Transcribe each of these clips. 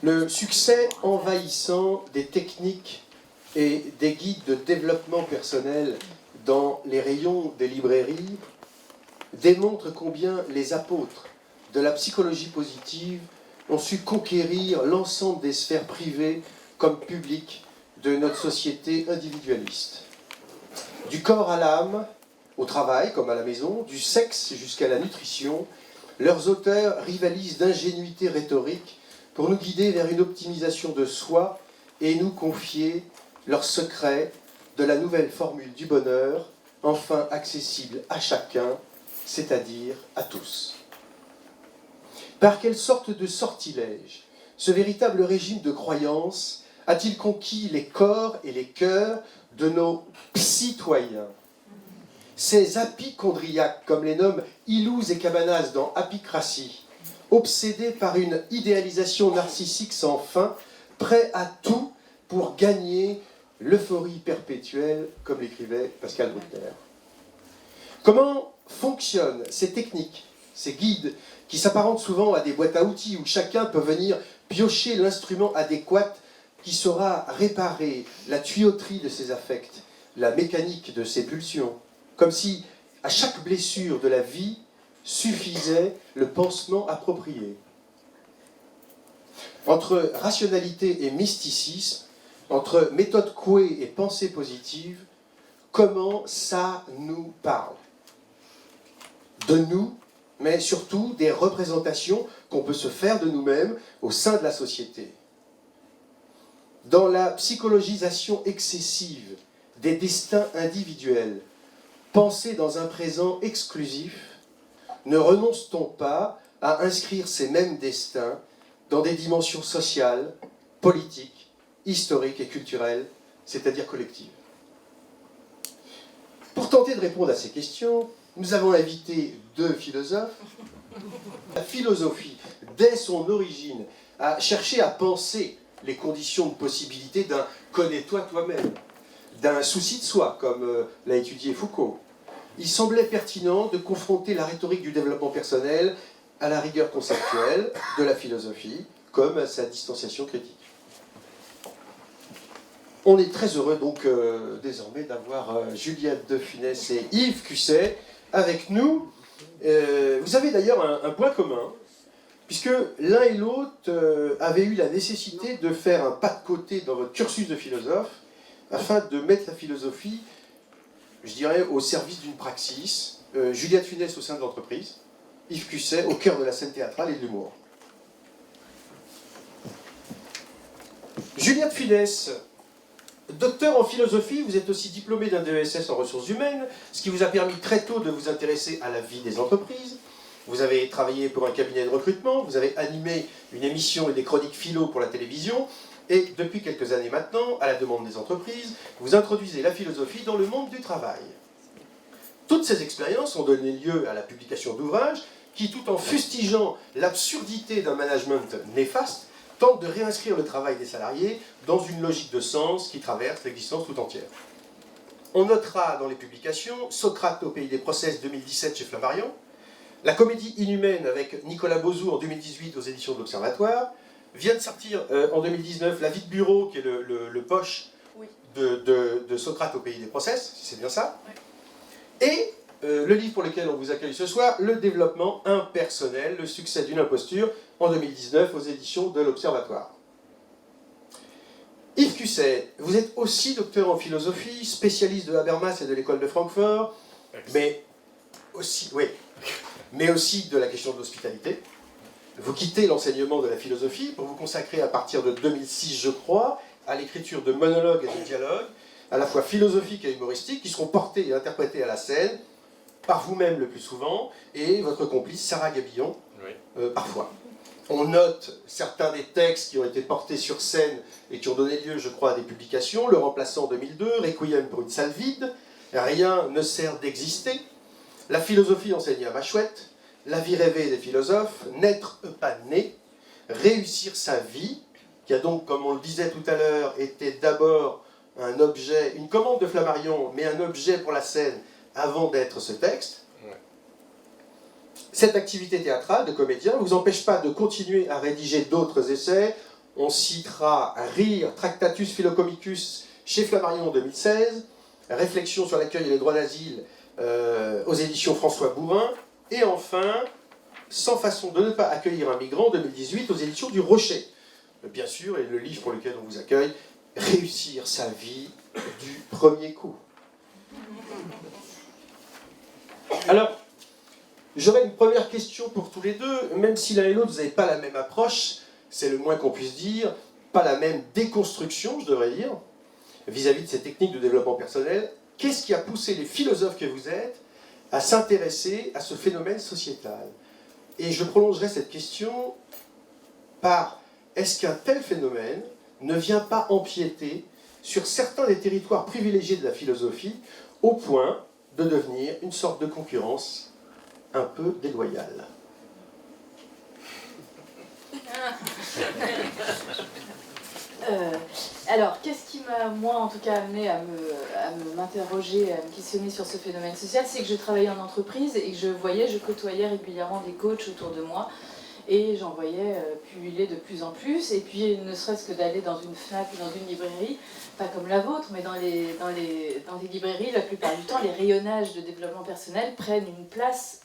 Le succès envahissant des techniques et des guides de développement personnel dans les rayons des librairies démontre combien les apôtres de la psychologie positive ont su conquérir l'ensemble des sphères privées comme publiques de notre société individualiste. Du corps à l'âme, au travail comme à la maison, du sexe jusqu'à la nutrition, leurs auteurs rivalisent d'ingénuité rhétorique pour nous guider vers une optimisation de soi et nous confier leurs secrets de la nouvelle formule du bonheur, enfin accessible à chacun, c'est-à-dire à tous. Par quelle sorte de sortilège ce véritable régime de croyance a-t-il conquis les corps et les cœurs de nos citoyens? Ces apicondriaques, comme les nomment Illouz et Cabanas dans Apicratie, obsédés par une idéalisation narcissique sans fin, prêts à tout pour gagner l'euphorie perpétuelle, comme l'écrivait Pascal Bruckner. Comment fonctionnent ces techniques, ces guides, qui s'apparentent souvent à des boîtes à outils où chacun peut venir piocher l'instrument adéquat qui saura réparer la tuyauterie de ses affects, la mécanique de ses pulsions, comme si à chaque blessure de la vie suffisait le pansement approprié. Entre rationalité et mysticisme, entre méthode Coué et pensée positive, comment ça nous parle? De nous, mais surtout des représentations qu'on peut se faire de nous-mêmes au sein de la société. Dans la psychologisation excessive des destins individuels, pensés dans un présent exclusif, ne renonce-t-on pas à inscrire ces mêmes destins dans des dimensions sociales, politiques, historiques et culturelles, c'est-à-dire collectives? Pour tenter de répondre à ces questions, nous avons invité deux philosophes. La philosophie, dès son origine, a cherché à penser les conditions de possibilité d'un « connais-toi toi-même », d'un souci de soi, comme l'a étudié Foucault. Il semblait pertinent de confronter la rhétorique du développement personnel à la rigueur conceptuelle de la philosophie, comme à sa distanciation critique. On est très heureux donc désormais d'avoir Juliette de Funès et Yves Cusset avec nous. Vous avez d'ailleurs un point commun, puisque l'un et l'autre avaient eu la nécessité de faire un pas de côté dans votre cursus de philosophe, afin de mettre la philosophie, je dirais, au service d'une praxis. Juliette Funès au sein de l'entreprise, Yves Cusset au cœur de la scène théâtrale et de l'humour. Juliette Funès, docteur en philosophie, vous êtes aussi diplômé d'un DESS en ressources humaines, ce qui vous a permis très tôt de vous intéresser à la vie des entreprises. Vous avez travaillé pour un cabinet de recrutement, vous avez animé une émission et des chroniques philo pour la télévision, et depuis quelques années maintenant, à la demande des entreprises, vous introduisez la philosophie dans le monde du travail. Toutes ces expériences ont donné lieu à la publication d'ouvrages qui, tout en fustigeant l'absurdité d'un management néfaste, tentent de réinscrire le travail des salariés dans une logique de sens qui traverse l'existence tout entière. On notera dans les publications Socrate au pays des process 2017 chez Flammarion, la comédie inhumaine avec Nicolas Bauzou en 2018 aux éditions de l'Observatoire, vient de sortir en 2019 La vie de bureau, qui est le poche de Socrate au pays des process, si c'est bien ça. Oui. Et le livre pour lequel on vous accueille ce soir, Le développement impersonnel, le succès d'une imposture, en 2019 aux éditions de l'Observatoire. Yves Cusset, vous êtes aussi docteur en philosophie, spécialiste de Habermas et de l'école de Francfort, mais aussi de la question de l'hospitalité. Vous quittez l'enseignement de la philosophie pour vous consacrer à partir de 2006, je crois, à l'écriture de monologues et de dialogues, à la fois philosophiques et humoristiques, qui seront portés et interprétés à la scène, par vous-même le plus souvent, et votre complice Sarah Gabillon, parfois. On note certains des textes qui ont été portés sur scène et qui ont donné lieu, je crois, à des publications. Le remplaçant en 2002, Requiem pour une salle vide, Rien ne sert d'exister, La philosophie enseignée à ma chouette, La vie rêvée des philosophes, N'être pas né, Réussir sa vie, qui a donc, comme on le disait tout à l'heure, été d'abord un objet, une commande de Flammarion, mais un objet pour la scène avant d'être ce texte. Cette activité théâtrale de comédien ne vous empêche pas de continuer à rédiger d'autres essais, On citera Rire, Tractatus Philocomicus chez Flammarion en 2016, Réflexion sur l'accueil et les droits d'asile aux éditions François Bourin, et enfin Sans façon de ne pas accueillir un migrant en 2018 aux éditions du Rocher. Bien sûr, et le livre pour lequel on vous accueille, Réussir sa vie du premier coup. Alors, j'aurais une première question pour tous les deux, même si l'un et l'autre, vous n'avez pas la même approche, c'est le moins qu'on puisse dire, pas la même déconstruction, je devrais dire, vis-à-vis de ces techniques de développement personnel. Qu'est-ce qui a poussé les philosophes que vous êtes à s'intéresser à ce phénomène sociétal? Et je prolongerai cette question par: est-ce qu'un tel phénomène ne vient pas empiéter sur certains des territoires privilégiés de la philosophie au point de devenir une sorte de concurrence un peu déloyale? Alors, qu'est-ce qui m'a, moi en tout cas, amené à m'interroger, à me questionner sur ce phénomène social? C'est que je travaillais en entreprise et que je côtoyais régulièrement des coachs autour de moi. Et j'en voyais pulluler de plus en plus. Et puis, ne serait-ce que d'aller dans une FNAC ou dans une librairie, pas comme la vôtre, mais dans les librairies, la plupart du temps, les rayonnages de développement personnel prennent une place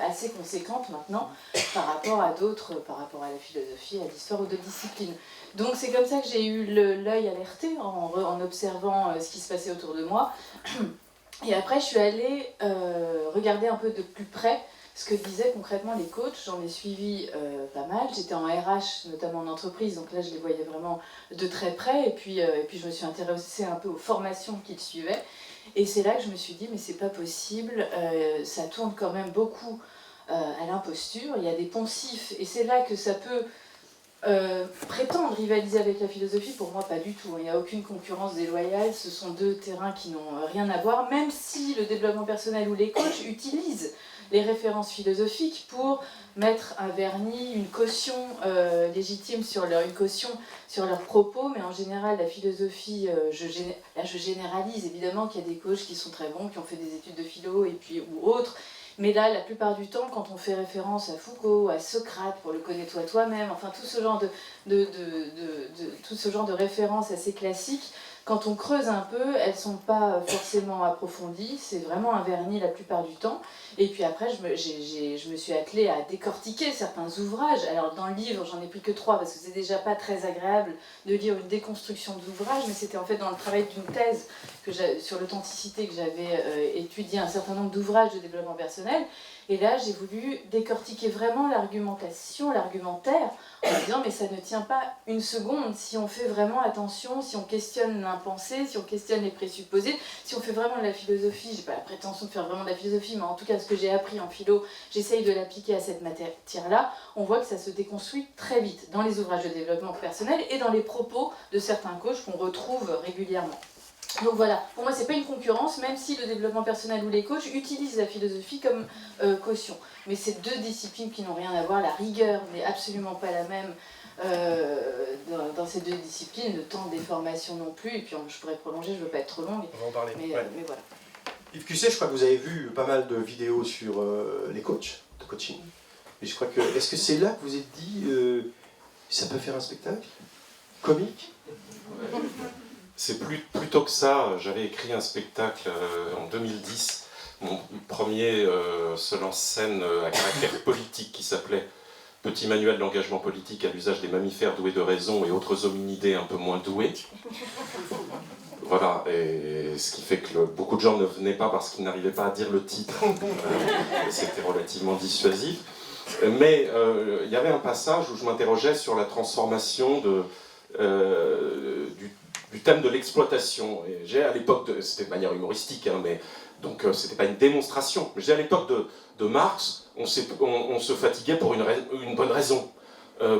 assez conséquente maintenant par rapport à d'autres, par rapport à la philosophie, à l'histoire ou d'autres disciplines. Donc c'est comme ça que j'ai eu l'œil alerté en observant ce qui se passait autour de moi. Et après, je suis allée regarder un peu de plus près ce que disaient concrètement les coachs. J'en ai suivi pas mal. J'étais en RH, notamment en entreprise, donc là je les voyais vraiment de très près. Et puis je me suis intéressée un peu aux formations qu'ils suivaient. Et c'est là que je me suis dit, mais c'est pas possible, ça tourne quand même beaucoup à l'imposture. Il y a des poncifs, et c'est là que ça peut prétendre rivaliser avec la philosophie. Pour moi, pas du tout. Il n'y a aucune concurrence déloyale. Ce sont deux terrains qui n'ont rien à voir, même si le développement personnel ou les coachs utilisent les références philosophiques pour mettre un vernis, une caution légitime sur une caution sur leurs propos, mais en général la philosophie, là je généralise évidemment qu'il y a des coachs qui sont très bons, qui ont fait des études de philo et puis ou autres, mais là la plupart du temps quand on fait référence à Foucault, à Socrate pour le connais-toi toi-même, enfin tout ce genre tout ce genre de références assez classiques, quand on creuse un peu, elles ne sont pas forcément approfondies, c'est vraiment un vernis la plupart du temps. Et puis après, je me suis attelée à décortiquer certains ouvrages. Alors dans le livre, j'en ai pris que 3, parce que c'est déjà pas très agréable de lire une déconstruction d'ouvrages, mais c'était en fait dans le travail d'une thèse sur l'authenticité que j'avais étudié un certain nombre d'ouvrages de développement personnel. Et là, j'ai voulu décortiquer vraiment l'argumentation, l'argumentaire, en disant mais ça ne tient pas une seconde si on fait vraiment attention, si on questionne l'impensé, si on questionne les présupposés, si on fait vraiment de la philosophie. J'ai pas la prétention de faire vraiment de la philosophie, mais en tout cas ce que j'ai appris en philo, j'essaye de l'appliquer à cette matière-là. On voit que ça se déconstruit très vite dans les ouvrages de développement personnel et dans les propos de certains coachs qu'on retrouve régulièrement. Donc voilà, pour moi c'est pas une concurrence, même si le développement personnel ou les coachs utilisent la philosophie comme caution. Mais c'est deux disciplines qui n'ont rien à voir, la rigueur n'est absolument pas la même dans ces deux disciplines, le temps des formations non plus, et puis je pourrais prolonger, je ne veux pas être trop longue. On va en parler. Mais voilà. Yves Cusset, je crois que vous avez vu pas mal de vidéos sur les coachs de coaching. Et je crois que, est-ce que c'est là que vous êtes dit, ça peut faire un spectacle comique? C'est plutôt que ça. J'avais écrit un spectacle en 2010, mon premier seul en scène à caractère politique qui s'appelait Petit manuel d'engagement politique à l'usage des mammifères doués de raison et autres hominidés un peu moins doués. Voilà, et ce qui fait que beaucoup de gens ne venaient pas parce qu'ils n'arrivaient pas à dire le titre. C'était relativement dissuasif. Mais il y avait un passage où je m'interrogeais sur la transformation du thème de l'exploitation. Et j'ai à l'époque, c'était de manière humoristique, hein, mais donc c'était pas une démonstration, mais j'ai à l'époque de Marx, on se fatiguait pour une bonne raison.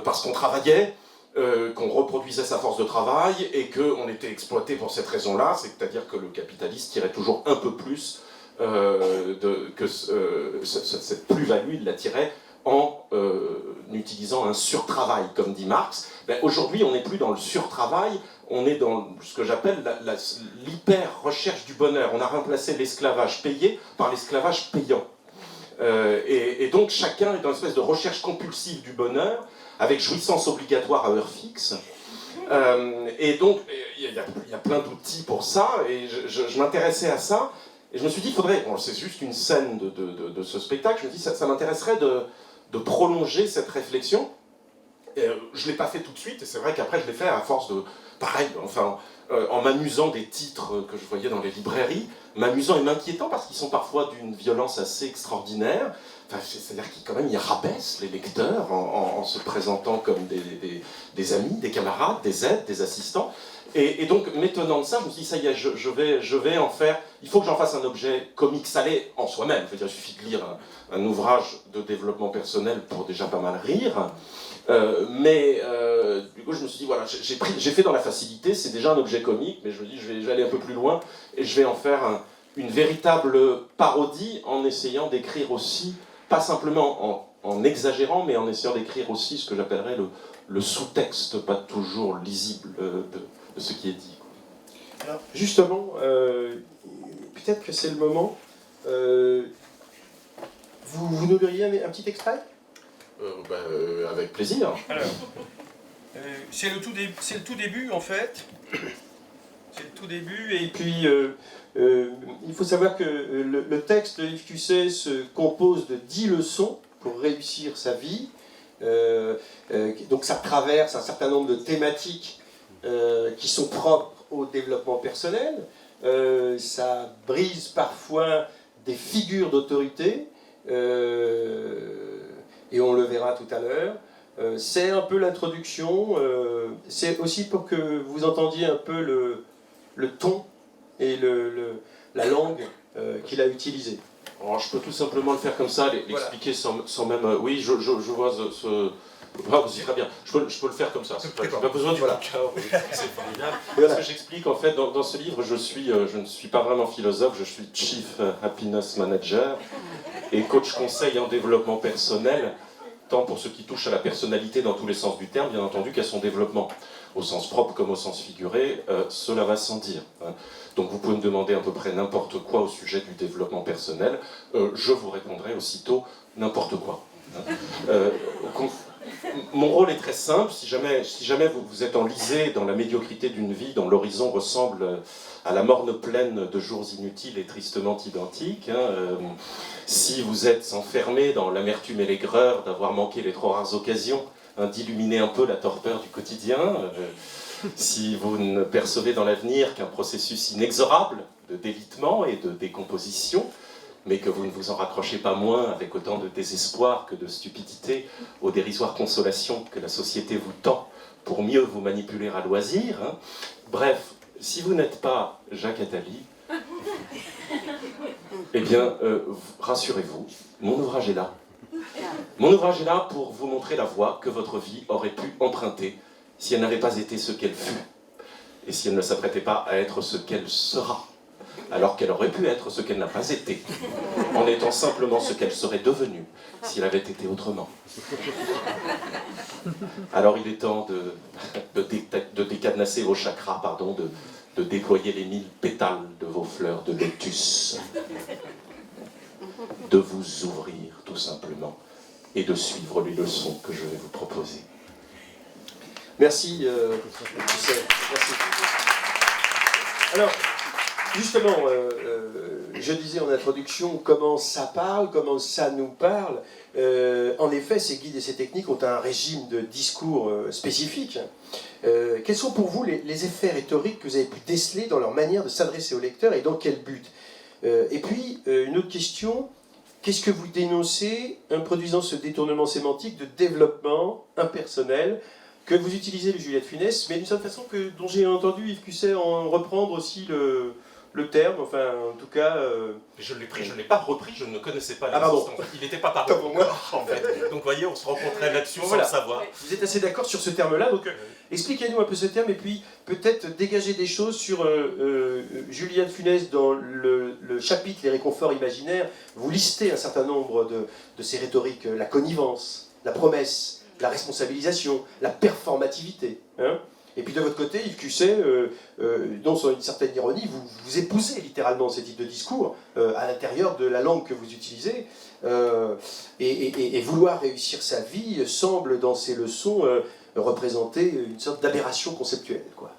Parce qu'on travaillait, qu'on reproduisait sa force de travail et qu'on était exploité pour cette raison-là, c'est-à-dire que le capitaliste tirait toujours un peu plus cette plus-value, il la tirait en utilisant un surtravail, comme dit Marx. Ben, aujourd'hui, on n'est plus dans le surtravail, on est dans ce que j'appelle l'hyper-recherche du bonheur. On a remplacé l'esclavage payé par l'esclavage payant. Et donc chacun est dans une espèce de recherche compulsive du bonheur, avec jouissance obligatoire à heure fixe. Et donc, il y a plein d'outils pour ça, et je m'intéressais à ça, et je me suis dit, il faudrait, bon, c'est juste une scène de ce spectacle, je me dis, ça m'intéresserait de prolonger cette réflexion. Et, je ne l'ai pas fait tout de suite, et c'est vrai qu'après je l'ai fait à force de, pareil, enfin, en m'amusant des titres que je voyais dans les librairies, m'amusant et m'inquiétant parce qu'ils sont parfois d'une violence assez extraordinaire. Enfin, c'est-à-dire qu'ils quand même ils rabaissent les lecteurs en se présentant comme des amis, des camarades, des aides, des assistants. Et donc, m'étonnant de ça, je me suis dit, ça y est, je vais en faire, il faut que j'en fasse un objet comique salé en soi-même. Je veux dire, il suffit de lire un ouvrage de développement personnel pour déjà pas mal rire. Du coup, je me suis dit, voilà, j'ai fait dans la facilité, c'est déjà un objet comique, mais je me dis, je vais aller un peu plus loin, et je vais en faire une véritable parodie en essayant d'écrire aussi, pas simplement en exagérant, mais en essayant d'écrire aussi ce que j'appellerais le sous-texte, pas toujours lisible de ce qui est dit. Alors, justement, peut-être que c'est le moment. Vous nous liriez un petit extrait ? Avec plaisir. Alors, c'est le tout début en fait. C'est le tout début et puis il faut savoir que le texte de Yves Cusset se compose de 10 leçons pour réussir sa vie. Donc ça traverse un certain nombre de thématiques qui sont propres au développement personnel. Ça brise parfois des figures d'autorité. Et on le verra tout à l'heure. C'est un peu l'introduction, c'est aussi pour que vous entendiez un peu le ton et la langue qu'il a utilisée. Alors, je peux tout simplement le faire comme ça, l'expliquer sans même... oui, je vois ce... Ah, c'est très bien, je peux le faire comme ça, je n'ai pas besoin du bouquin, c'est formidable. Parce que j'explique, en fait, dans ce livre, je ne suis pas vraiment philosophe, je suis Chief Happiness Manager et coach conseil en développement personnel, tant pour ce qui touche à la personnalité dans tous les sens du terme, bien entendu, qu'à son développement, au sens propre comme au sens figuré, cela va sans dire. Donc vous pouvez me demander à peu près n'importe quoi au sujet du développement personnel, je vous répondrai aussitôt n'importe quoi. Mon rôle est très simple, si jamais vous êtes enlisé dans la médiocrité d'une vie dont l'horizon ressemble à la morne plaine de jours inutiles et tristement identiques, si vous êtes enfermé dans l'amertume et l'aigreur d'avoir manqué les trop rares occasions d'illuminer un peu la torpeur du quotidien, si vous ne percevez dans l'avenir qu'un processus inexorable de délitement et de décomposition, mais que vous ne vous en raccrochez pas moins avec autant de désespoir que de stupidité aux dérisoires consolations que la société vous tend pour mieux vous manipuler à loisir. Bref, si vous n'êtes pas Jacques Attali, eh bien, rassurez-vous, mon ouvrage est là. Mon ouvrage est là pour vous montrer la voie que votre vie aurait pu emprunter si elle n'avait pas été ce qu'elle fut, et si elle ne s'apprêtait pas à être ce qu'elle sera, alors qu'elle aurait pu être ce qu'elle n'a pas été, en étant simplement ce qu'elle serait devenue si elle avait été autrement. Alors il est temps de décadenasser vos chakras, de déployer les 1000 pétales de vos fleurs de lotus, de vous ouvrir tout simplement, et de suivre les leçons que je vais vous proposer. Merci, merci. Alors, justement, je disais en introduction comment ça parle, comment ça nous parle. En effet, ces guides et ces techniques ont un régime de discours spécifique. Quels sont pour vous les effets rhétoriques que vous avez pu déceler dans leur manière de s'adresser au lecteur et dans quel but? Et puis, une autre question, qu'est-ce que vous dénoncez en produisant ce détournement sémantique de développement impersonnel que vous utilisez le Juliette Funès, mais d'une certaine façon dont j'ai entendu Yves Cusset en reprendre aussi le terme, enfin en tout cas... Je ne l'ai pas repris, je ne connaissais pas l'existence. Il n'était pas paru encore, en fait. Donc vous voyez, on se rencontrait là-dessus sans le savoir. Vous êtes assez d'accord sur ce terme-là, donc expliquez-nous un peu ce terme et puis peut-être dégager des choses sur Juliette Funès dans le chapitre Les réconforts imaginaires. Vous listez un certain nombre de ces rhétoriques, la connivence, la promesse, la responsabilisation, la performativité. Et puis de votre côté, Yves Cusset, dont sans une certaine ironie, vous épousez littéralement ces types de discours à l'intérieur de la langue que vous utilisez. Et vouloir réussir sa vie semble, dans ces leçons, représenter une sorte d'aberration conceptuelle, quoi.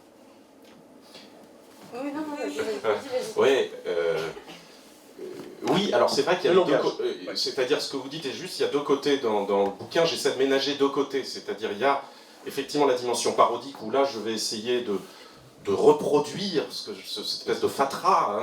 Oui, non, vas-y. Ouais, oui, alors c'est vrai qu'il y a Le les deux langage. c'est-à-dire ce que vous dites est juste, il y a deux côtés dans le bouquin, j'essaie de ménager deux côtés, c'est-à-dire il y a effectivement la dimension parodique où là je vais essayer de reproduire cette espèce de fatras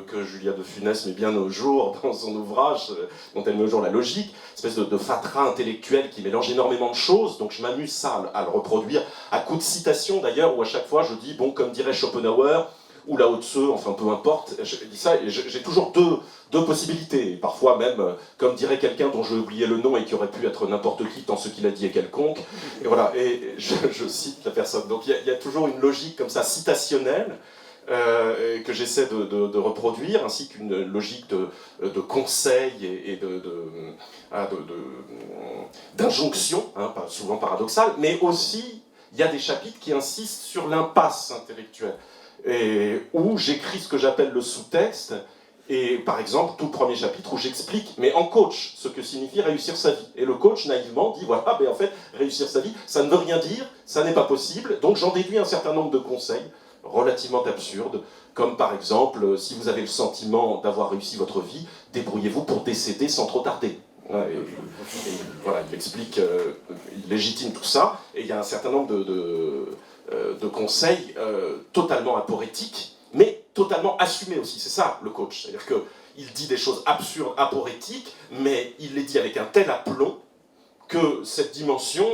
que Julia de Funès met bien au jour dans son ouvrage dont elle met au jour la logique, espèce de fatras intellectuel qui mélange énormément de choses, donc je m'amuse ça à le reproduire, à coup de citation d'ailleurs, où à chaque fois je dis, bon, comme dirait Schopenhauer, ou Lao Tzu, enfin peu importe, je dis ça et j'ai toujours deux possibilités, et parfois même, comme dirait quelqu'un dont j'ai oublié le nom et qui aurait pu être n'importe qui tant ce qu'il a dit est quelconque, et voilà, et je cite la personne. Donc il y a toujours une logique comme ça, citationnelle, que j'essaie de reproduire, ainsi qu'une logique de conseil et d'injonction, hein, souvent paradoxale, mais aussi il y a des chapitres qui insistent sur l'impasse intellectuelle, et où j'écris ce que j'appelle le sous-texte, et par exemple, tout le premier chapitre où j'explique, mais en coach, ce que signifie réussir sa vie. Et le coach, naïvement, dit, voilà, ben en fait, réussir sa vie, ça ne veut rien dire, ça n'est pas possible, donc j'en déduis un certain nombre de conseils, relativement absurdes, comme par exemple, si vous avez le sentiment d'avoir réussi votre vie, débrouillez-vous pour décéder sans trop tarder. Et voilà, il explique, il légitime tout ça, et il y a un certain nombre de conseils totalement aporétiques, mais totalement assumés aussi. C'est ça le coach, c'est-à-dire qu'il dit des choses absurdes, aporétiques, mais il les dit avec un tel aplomb que cette dimension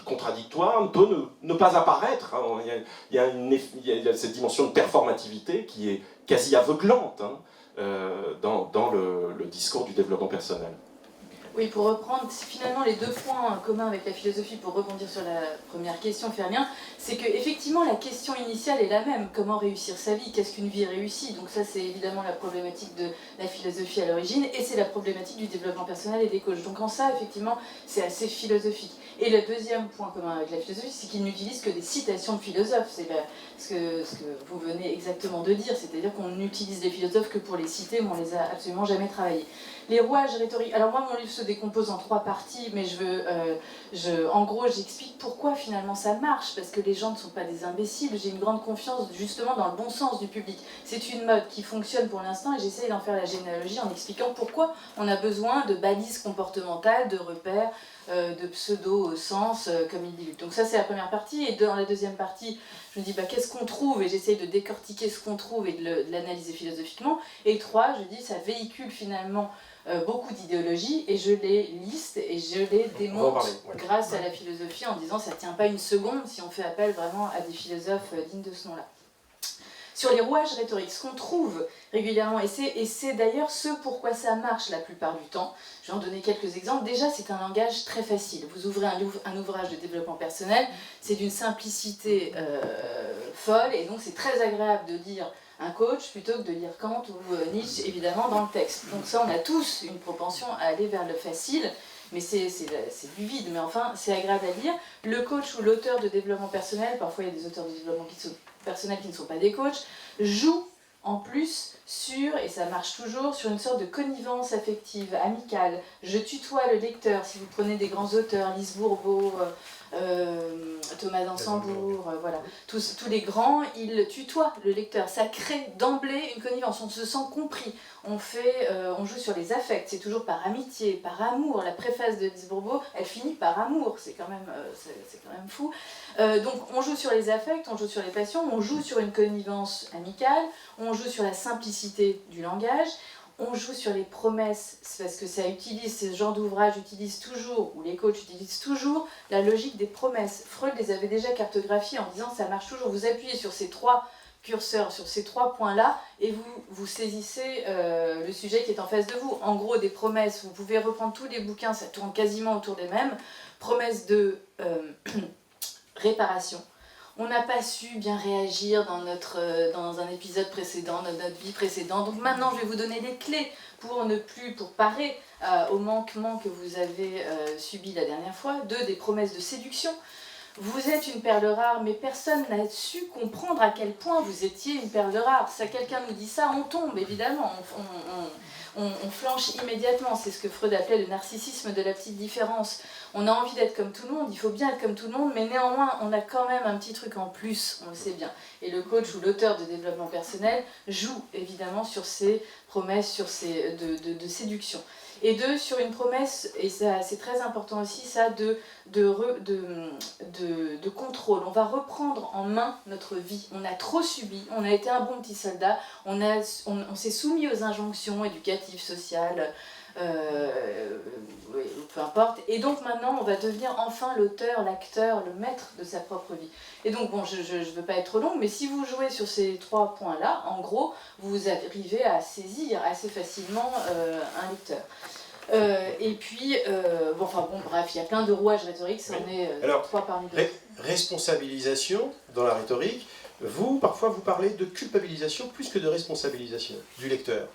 contradictoire peut ne pas apparaître. Hein. Il y a cette dimension de performativité qui est quasi aveuglante, hein, dans le discours du développement personnel. Oui, pour reprendre finalement les deux points communs avec la philosophie, pour rebondir sur la première question, faire lien, c'est que effectivement la question initiale est la même. Comment réussir sa vie? Qu'est-ce qu'une vie réussie? Donc ça, c'est évidemment la problématique de la philosophie à l'origine, et c'est la problématique du développement personnel et des coachs. Donc en ça, effectivement, c'est assez philosophique. Et le deuxième point commun avec la philosophie, c'est qu'il n'utilise que des citations de philosophes. C'est ce que vous venez exactement de dire, c'est-à-dire qu'on n'utilise les philosophes que pour les citer, mais on les a absolument jamais travaillés. Les rouages rhétoriques. Alors moi, mon livre se décompose en 3 parties, mais en gros, j'explique pourquoi finalement ça marche, parce que les gens ne sont pas des imbéciles. J'ai une grande confiance justement dans le bon sens du public. C'est une mode qui fonctionne pour l'instant, et j'essaye d'en faire la généalogie en expliquant pourquoi on a besoin de balises comportementales, de repères, de pseudo-sens, comme il dit. Donc ça, c'est la première partie, et dans la deuxième partie, je me dis qu'est-ce qu'on trouve, et j'essaye de décortiquer ce qu'on trouve et de l'analyser philosophiquement. Et 3, je dis, ça véhicule finalement beaucoup d'idéologies, et je les liste et je les démonte grâce à la philosophie, en disant ça ne tient pas une seconde si on fait appel vraiment à des philosophes dignes de ce nom-là. Sur les rouages rhétoriques, ce qu'on trouve régulièrement, et c'est d'ailleurs ce pourquoi ça marche la plupart du temps, je vais en donner quelques exemples. Déjà, c'est un langage très facile. Vous ouvrez un ouvrage de développement personnel, c'est d'une simplicité folle, et donc c'est très agréable de lire un coach plutôt que de lire Kant ou Nietzsche, évidemment, dans le texte. Donc ça, on a tous une propension à aller vers le facile, mais c'est du vide, mais enfin, c'est agréable à lire. Le coach ou l'auteur de développement personnel, parfois il y a des auteurs de développement personnel qui ne sont pas des coachs, joue en plus sur, et ça marche toujours, sur une sorte de connivence affective, amicale. Je tutoie le lecteur. Si vous prenez des grands auteurs, Lise Bourbeau, Thomas d'Ansembourg, voilà, tous les grands, ils tutoient le lecteur. Ça crée d'emblée une connivence, on se sent compris. On joue sur les affects, c'est toujours par amitié, par amour. La préface de Lise Bourbeau, elle finit par amour, c'est quand même fou. Donc on joue sur les affects, on joue sur les passions, on joue sur une connivence amicale, on joue sur la simplicité du langage, on joue sur les promesses, c'est parce que ce genre d'ouvrage utilise toujours, ou les coachs utilisent toujours, la logique des promesses. Freud les avait déjà cartographiées en disant ça marche toujours, vous appuyez sur ces 3 curseurs, sur ces 3 points-là, et vous saisissez le sujet qui est en face de vous. En gros, des promesses, vous pouvez reprendre tous les bouquins, ça tourne quasiment autour des mêmes. Promesses de réparation. On n'a pas su bien réagir dans un épisode précédent, dans notre vie précédente. Donc maintenant, je vais vous donner les clés pour parer au manquement que vous avez subi la dernière fois. 2, des promesses de séduction. vous êtes une perle rare, mais personne n'a su comprendre à quel point vous étiez une perle rare. Si quelqu'un nous dit ça, on tombe, évidemment, on flanche immédiatement. C'est ce que Freud appelait le narcissisme de la petite différence. On a envie d'être comme tout le monde, il faut bien être comme tout le monde, mais néanmoins, on a quand même un petit truc en plus, on le sait bien. Et le coach ou l'auteur de développement personnel joue évidemment sur ces promesses de séduction. Et deux, sur une promesse, et ça c'est très important aussi, ça, de contrôle. On va reprendre en main notre vie. On a trop subi, on a été un bon petit soldat, on s'est soumis aux injonctions éducatives, sociales, peu importe. Et donc maintenant, on va devenir enfin l'auteur, l'acteur, le maître de sa propre vie. Et donc, bon, je ne veux pas être trop longue, mais si vous jouez sur ces 3 points-là, en gros, vous arrivez à saisir assez facilement un lecteur. Et puis, bref, il y a plein de rouages rhétoriques, ça en est 3 parmi d'autres. Responsabilisation dans la rhétorique, parfois vous parlez de culpabilisation plus que de responsabilisation du lecteur.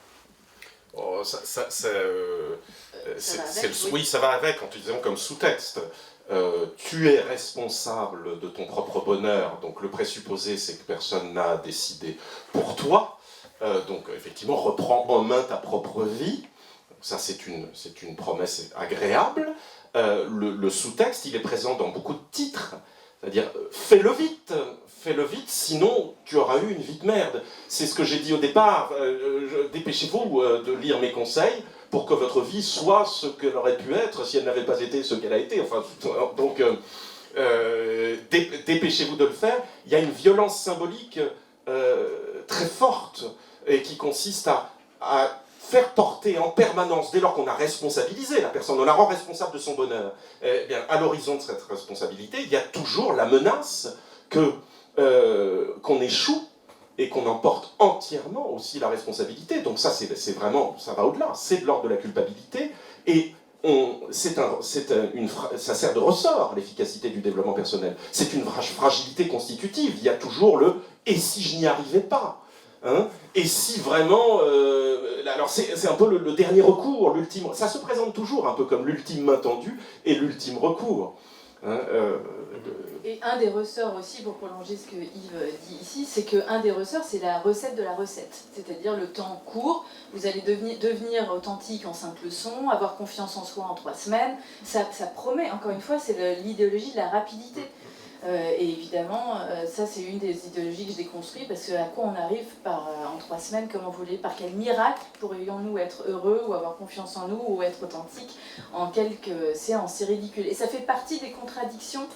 Oh, oui, ça va avec, en utilisant comme sous-texte. Tu es responsable de ton propre bonheur, donc le présupposé c'est que personne n'a décidé pour toi, donc effectivement reprends en main ta propre vie, ça c'est une promesse agréable. Le sous-texte il est présent dans beaucoup de titres, c'est-à-dire fais-le vite, sinon tu auras eu une vie de merde. C'est ce que j'ai dit au départ, dépêchez-vous de lire mes conseils pour que votre vie soit ce qu'elle aurait pu être si elle n'avait pas été ce qu'elle a été. Enfin, donc, dépêchez-vous de le faire. Il y a une violence symbolique très forte et qui consiste à faire porter en permanence, dès lors qu'on a responsabilisé la personne, on la rend responsable de son bonheur, eh bien, à l'horizon de cette responsabilité, il y a toujours la menace qu'on échoue et qu'on emporte entièrement aussi la responsabilité. Donc ça, c'est vraiment, ça va au-delà, c'est de l'ordre de la culpabilité, et ça sert de ressort, l'efficacité du développement personnel. C'est une fragilité constitutive, il y a toujours le « et si je n'y arrivais pas ?» Hein, et si vraiment... alors c'est un peu le dernier recours, l'ultime... Ça se présente toujours un peu comme l'ultime main tendue et l'ultime recours. Hein, Et un des ressorts aussi, pour prolonger ce que Yves dit ici, c'est qu'un des ressorts, c'est la recette de la recette. C'est-à-dire le temps court, vous allez devenir authentique en 5 leçons, avoir confiance en soi en 3 semaines. Ça promet, encore une fois, c'est l'idéologie de la rapidité. Et évidemment, ça c'est une des idéologies que je déconstruis, parce que à quoi on arrive en 3 semaines, comme on voulait, par quel miracle pourrions-nous être heureux ou avoir confiance en nous ou être authentiques en quelques séances? C'est ridicule. Et ça fait partie des contradictions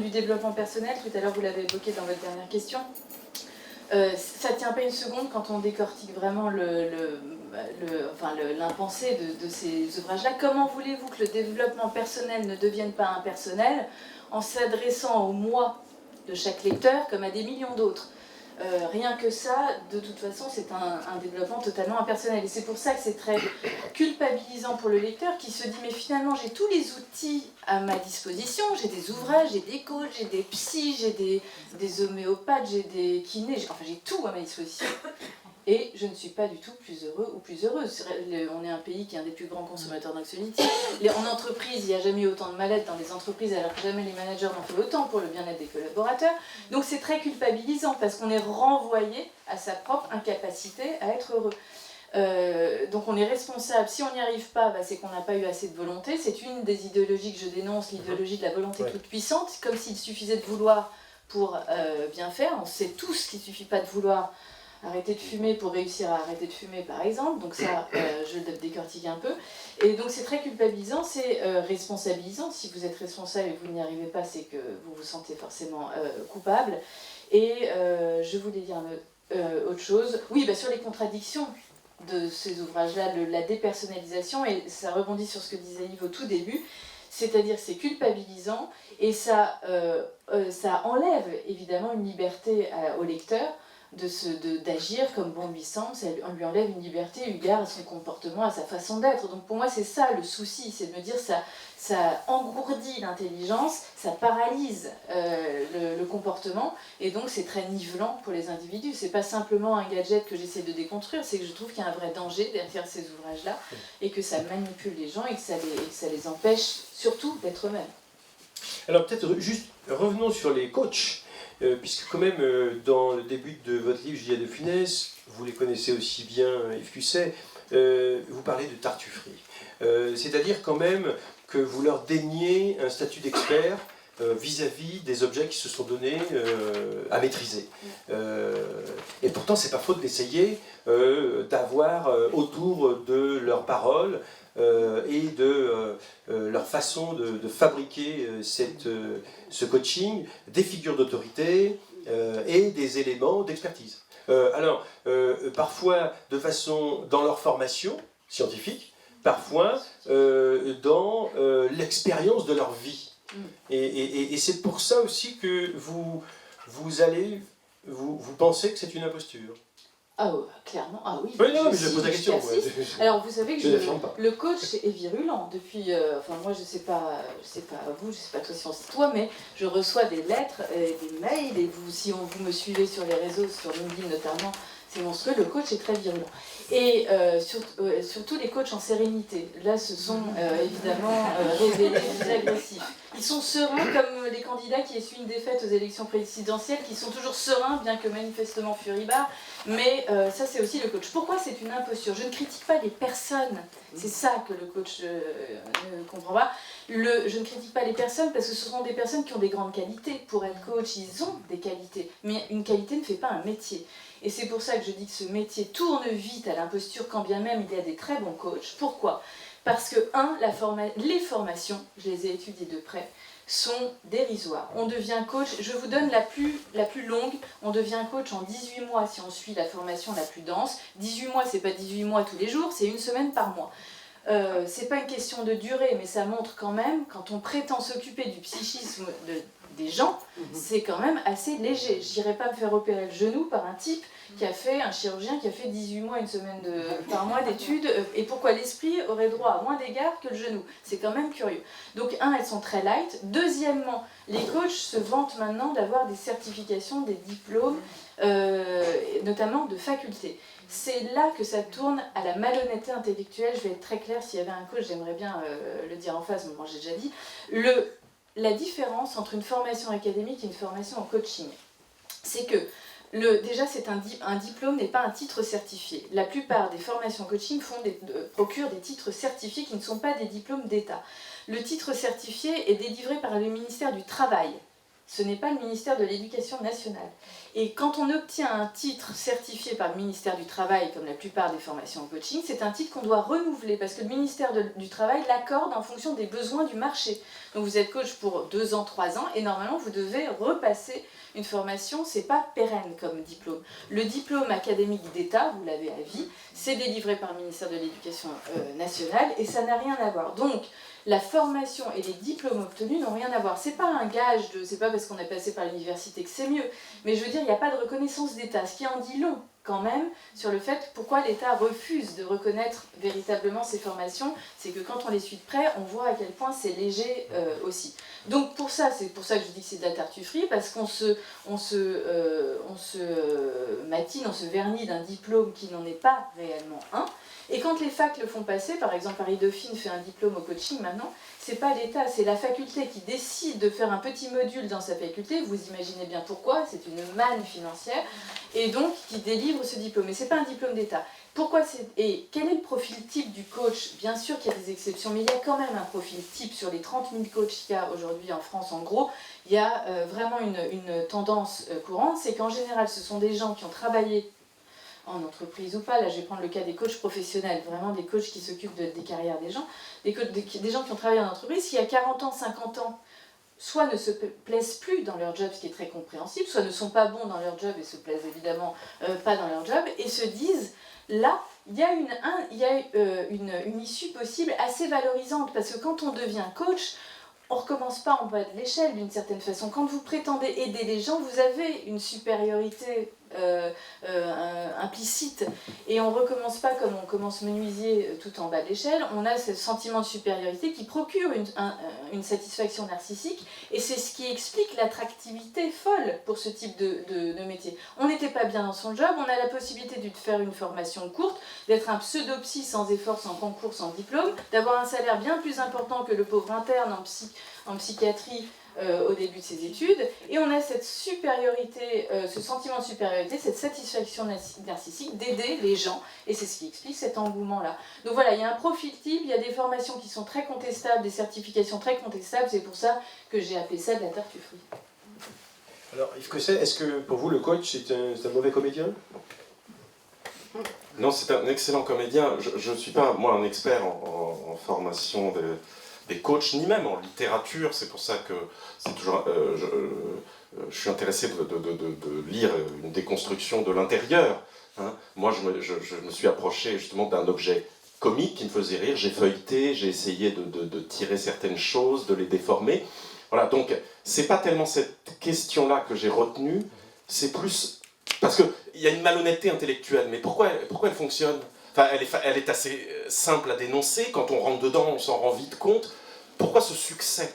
du développement personnel. Tout à l'heure vous l'avez évoqué dans votre dernière question. Ça ne tient pas une seconde quand on décortique vraiment l'impensé de ces ouvrages-là. Comment voulez-vous que le développement personnel ne devienne pas impersonnel en s'adressant au moi de chaque lecteur comme à des millions d'autres? Rien que ça, de toute façon, c'est un développement totalement impersonnel. Et c'est pour ça que c'est très culpabilisant pour le lecteur qui se dit « mais finalement, j'ai tous les outils à ma disposition, j'ai des ouvrages, j'ai des coachs, j'ai des psys, j'ai des homéopathes, j'ai des kinés, j'ai tout à ma disposition. Et je ne suis pas du tout plus heureux ou plus heureuse. On est un pays qui est un des plus grands consommateurs d'anxiolytiques. En entreprise, il n'y a jamais eu autant de mal-être dans les entreprises, alors que jamais les managers n'ont fait autant pour le bien-être des collaborateurs. Donc c'est très culpabilisant, parce qu'on est renvoyé à sa propre incapacité à être heureux. Donc on est responsable. Si on n'y arrive pas, c'est qu'on n'a pas eu assez de volonté. C'est une des idéologies que je dénonce, l'idéologie de la volonté toute puissante, comme s'il suffisait de vouloir pour bien faire. On sait tous qu'il ne suffit pas de vouloir arrêter de fumer pour réussir à arrêter de fumer, par exemple. Donc ça, je le décortique un peu. Et donc c'est très culpabilisant, c'est responsabilisant. Si vous êtes responsable et que vous n'y arrivez pas, c'est que vous vous sentez forcément coupable. Et je voulais dire autre chose. Oui, sur les contradictions de ces ouvrages-là, la dépersonnalisation, et ça rebondit sur ce que disait Yves au tout début, c'est-à-dire c'est culpabilisant, et ça enlève évidemment une liberté au lecteur d'agir comme bon lui semble. On lui enlève une liberté eu égard à son comportement, à sa façon d'être. Donc pour moi c'est ça le souci, c'est de me dire ça engourdit l'intelligence, ça paralyse le comportement, et donc c'est très nivelant pour les individus. C'est pas simplement un gadget que j'essaie de déconstruire, c'est que je trouve qu'il y a un vrai danger derrière ces ouvrages-là, et que ça manipule les gens, et que ça les empêche surtout d'être eux-mêmes. Alors peut-être juste revenons sur les coachs, puisque quand même dans le début de votre livre Julia de Funès, vous les connaissez aussi bien Yves Cusset, vous parlez de tartufferie. C'est-à-dire quand même que vous leur déniez un statut d'expert vis-à-vis des objets qui se sont donnés à maîtriser. Et pourtant, c'est pas faute d'essayer d'avoir autour de leurs paroles et de leur façon de fabriquer ce coaching des figures d'autorité et des éléments d'expertise. Parfois de façon dans leur formation scientifique, parfois dans l'expérience de leur vie. Et c'est pour ça aussi que vous pensez que c'est une imposture. Ah clairement, ah oui. Oui, non, mais je pose la question. Alors vous savez que pas. Le coach est virulent depuis, enfin moi je sais pas vous, je sais pas toi si on se toi, mais je reçois des lettres, des mails, et vous, si vous me suivez sur les réseaux, sur LinkedIn notamment, c'est monstrueux, le coach est très virulent. Et surtout les coachs en sérénité. Là, se sont évidemment révélés plus agressifs. Ils sont sereins comme les candidats qui essuient une défaite aux élections présidentielles, qui sont toujours sereins, bien que manifestement furibards. Mais ça, c'est aussi le coach. Pourquoi c'est une imposture? Je ne critique pas les personnes. C'est ça que le coach ne comprend pas. Je ne critique pas les personnes parce que ce sont des personnes qui ont des grandes qualités. Pour être coach, ils ont des qualités. Mais une qualité ne fait pas un métier. Et c'est pour ça que je dis que ce métier tourne vite à l'imposture, quand bien même il y a des très bons coachs. Pourquoi? Parce que, les formations, je les ai étudiées de près, sont dérisoires. On devient coach, je vous donne la plus longue, on devient coach en 18 mois si on suit la formation la plus dense. 18 mois, c'est pas 18 mois tous les jours, c'est une semaine par mois. C'est pas une question de durée, mais ça montre quand même, quand on prétend s'occuper du psychisme des gens, c'est quand même assez léger. Je n'irai pas me faire opérer le genou par un type un chirurgien qui a fait 18 mois, une semaine par mois d'études, et pourquoi l'esprit aurait droit à moins d'égards que le genou? C'est quand même curieux. Donc elles sont très light. Deuxièmement, les coachs se vantent maintenant d'avoir des certifications, des diplômes, notamment de faculté. C'est là que ça tourne à la malhonnêteté intellectuelle. Je vais être très claire, s'il y avait un coach, j'aimerais bien le dire en face, mais moi j'ai déjà dit. La différence entre une formation académique et une formation en coaching, c'est que déjà, un diplôme n'est pas un titre certifié. La plupart des formations coaching procurent des titres certifiés qui ne sont pas des diplômes d'État. Le titre certifié est délivré par le ministère du Travail. Ce n'est pas le ministère de l'Éducation nationale. Et quand on obtient un titre certifié par le ministère du Travail, comme la plupart des formations en coaching, c'est un titre qu'on doit renouveler parce que le ministère du Travail l'accorde en fonction des besoins du marché. Donc vous êtes coach pour 2 ans, 3 ans, et normalement vous devez repasser une formation, c'est pas pérenne comme diplôme. Le diplôme académique d'État, vous l'avez à vie, c'est délivré par le ministère de l'Éducation nationale et ça n'a rien à voir. Donc la formation et les diplômes obtenus n'ont rien à voir. C'est pas un gage, c'est pas parce qu'on est passé par l'université que c'est mieux, mais je veux dire, il n'y a pas de reconnaissance d'État, ce qui en dit long quand même sur le fait pourquoi l'État refuse de reconnaître véritablement ces formations, c'est que quand on les suit de près, on voit à quel point c'est léger aussi. Donc c'est pour ça que je dis que c'est de la tartufferie, parce qu'on se matine, on se vernit d'un diplôme qui n'en est pas réellement un. Et quand les facs le font passer, par exemple Paris-Dauphine fait un diplôme au coaching maintenant, c'est pas l'État, c'est la faculté qui décide de faire un petit module dans sa faculté, vous imaginez bien pourquoi, c'est une manne financière, et donc qui délivre ce diplôme. Mais c'est pas un diplôme d'État. Et quel est le profil type du coach? Bien sûr qu'il y a des exceptions, mais il y a quand même un profil type sur les 30 000 coachs qu'il y a aujourd'hui en France. En gros, il y a vraiment une tendance courante, c'est qu'en général, ce sont des gens qui ont travaillé en entreprise ou pas. Là, je vais prendre le cas des coachs professionnels, vraiment des coachs qui s'occupent des carrières des gens, des gens qui ont travaillé en entreprise, qui à 40 ans, 50 ans, soit ne se plaisent plus dans leur job, ce qui est très compréhensible, soit ne sont pas bons dans leur job et se plaisent évidemment pas dans leur job, et se disent, là, il y a une issue possible assez valorisante, parce que quand on devient coach, on ne recommence pas en bas de l'échelle d'une certaine façon. Quand vous prétendez aider les gens, vous avez une supériorité implicite. Et on ne recommence pas comme on commence menuisier tout en bas de l'échelle. On a ce sentiment de supériorité qui procure une satisfaction narcissique. Et c'est ce qui explique l'attractivité folle pour ce type de métier. On n'était pas bien dans son job, on a la possibilité de faire une formation courte, d'être un pseudo-psy sans effort, sans concours, sans diplôme, d'avoir un salaire bien plus important que le pauvre interne en psychiatrie au début de ses études, et on a cette supériorité, ce sentiment de supériorité, cette satisfaction narcissique d'aider les gens, et c'est ce qui explique cet engouement-là. Donc voilà, il y a un profil type, il y a des formations qui sont très contestables, des certifications très contestables, c'est pour ça que j'ai appelé ça de la tartufferie. Alors, Yves Cosset, est-ce que pour vous le coach c'est un mauvais comédien? Non, c'est un excellent comédien. Je ne suis pas, moi, un expert en formation des coachs, ni même en littérature. C'est pour ça que c'est toujours, je suis intéressé de lire une déconstruction de l'intérieur. Hein. Moi, je me suis approché justement d'un objet comique qui me faisait rire. J'ai feuilleté, j'ai essayé de tirer certaines choses, de les déformer. Voilà, donc, c'est pas tellement cette question-là que j'ai retenue, c'est plus... Parce qu'il y a une malhonnêteté intellectuelle, mais pourquoi elle fonctionne? Enfin, elle est assez simple à dénoncer, quand on rentre dedans, on s'en rend vite compte. Pourquoi ce succès?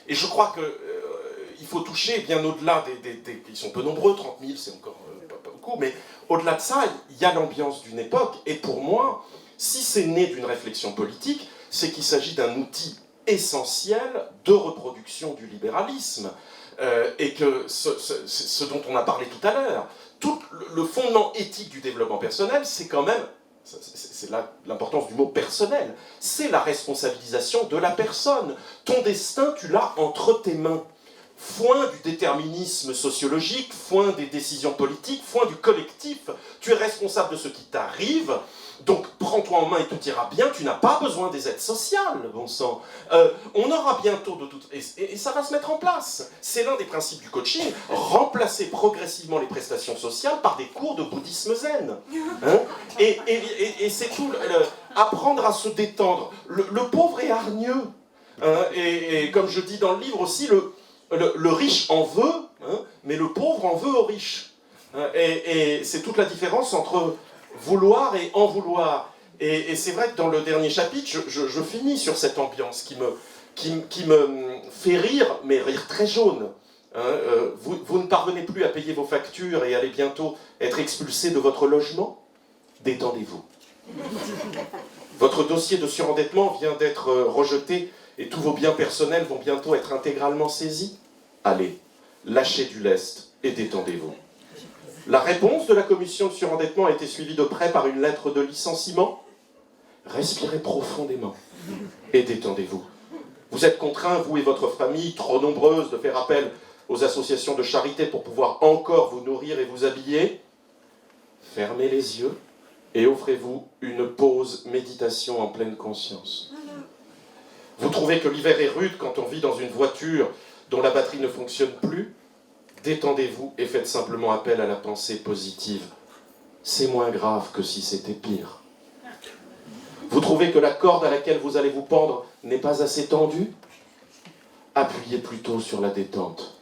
Et je crois qu'il faut toucher bien au-delà ils sont peu nombreux, 30 000, c'est encore pas beaucoup, mais au-delà de ça, il y a l'ambiance d'une époque, et pour moi, si c'est né d'une réflexion politique, c'est qu'il s'agit d'un outil essentiel de reproduction du libéralisme, et que ce dont on a parlé tout à l'heure, tout le fondement éthique du développement personnel, c'est quand même, c'est là l'importance du mot personnel, c'est la responsabilisation de la personne. Ton destin, tu l'as entre tes mains. Foin du déterminisme sociologique, foin des décisions politiques, foin du collectif. Tu es responsable de ce qui t'arrive, donc prends-toi en main et tout ira bien, tu n'as pas besoin des aides sociales, bon sang. On aura bientôt et ça va se mettre en place. C'est l'un des principes du coaching, remplacer progressivement les prestations sociales par des cours de bouddhisme zen. Hein, et c'est tout, apprendre à se détendre. Le pauvre est hargneux. Hein, et comme je dis dans le livre aussi, le riche en veut, hein, mais le pauvre en veut au riche. Hein, et c'est toute la différence entre vouloir et en vouloir. Et c'est vrai que dans le dernier chapitre, je finis sur cette ambiance qui me fait rire, mais rire très jaune. Hein, vous ne parvenez plus à payer vos factures et allez bientôt être expulsé de votre logement? Détendez-vous. Votre dossier de surendettement vient d'être rejeté et tous vos biens personnels vont bientôt être intégralement saisis? Allez, lâchez du lest et détendez-vous. La réponse de la commission de surendettement a été suivie de près par une lettre de licenciement. Respirez profondément et détendez-vous. Vous êtes contraints, vous et votre famille, trop nombreuses, de faire appel aux associations de charité pour pouvoir encore vous nourrir et vous habiller. Fermez les yeux et offrez-vous une pause méditation en pleine conscience. Vous trouvez que l'hiver est rude quand on vit dans une voiture dont la batterie ne fonctionne plus? Détendez-vous et faites simplement appel à la pensée positive. C'est moins grave que si c'était pire. Vous trouvez que la corde à laquelle vous allez vous pendre n'est pas assez tendue? Appuyez plutôt sur la détente.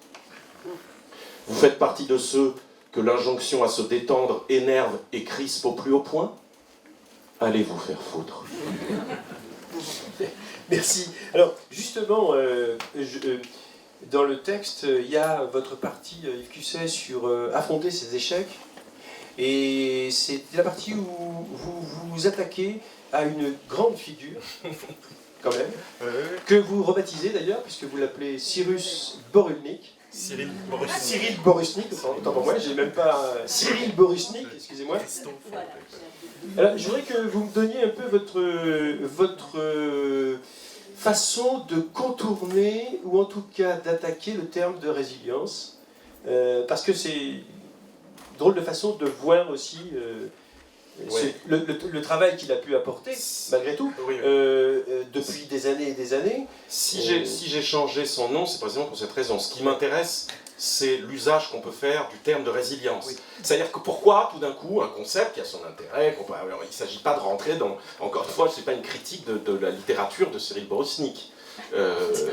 Vous faites partie de ceux que l'injonction à se détendre énerve et crispe au plus haut point? Allez vous faire foutre. Merci. Alors, justement, dans le texte, il y a votre partie, Yves Cusset, sur affronter ses échecs. Et c'est la partie où vous vous attaquez à une grande figure, quand même, que vous rebaptisez d'ailleurs, puisque vous l'appelez Cyrus Borulnik. Cyril Borusnik, autant pour moi, j'ai même pas... Cyril Borusnik, excusez-moi. Alors, je voudrais que vous me donniez un peu votre façon de contourner, ou en tout cas d'attaquer le terme de résilience, parce que c'est drôle de façon de voir aussi le travail qu'il a pu apporter, malgré tout, depuis des années et des années. Si j'ai changé son nom, c'est précisément pour cette raison. Ce qui m'intéresse, c'est l'usage qu'on peut faire du terme de résilience. Oui. C'est-à-dire que pourquoi, tout d'un coup, un concept qui a son intérêt, il ne s'agit pas de rentrer dans... Encore une fois, ce n'est pas une critique de la littérature de Cyril Borusnik. Je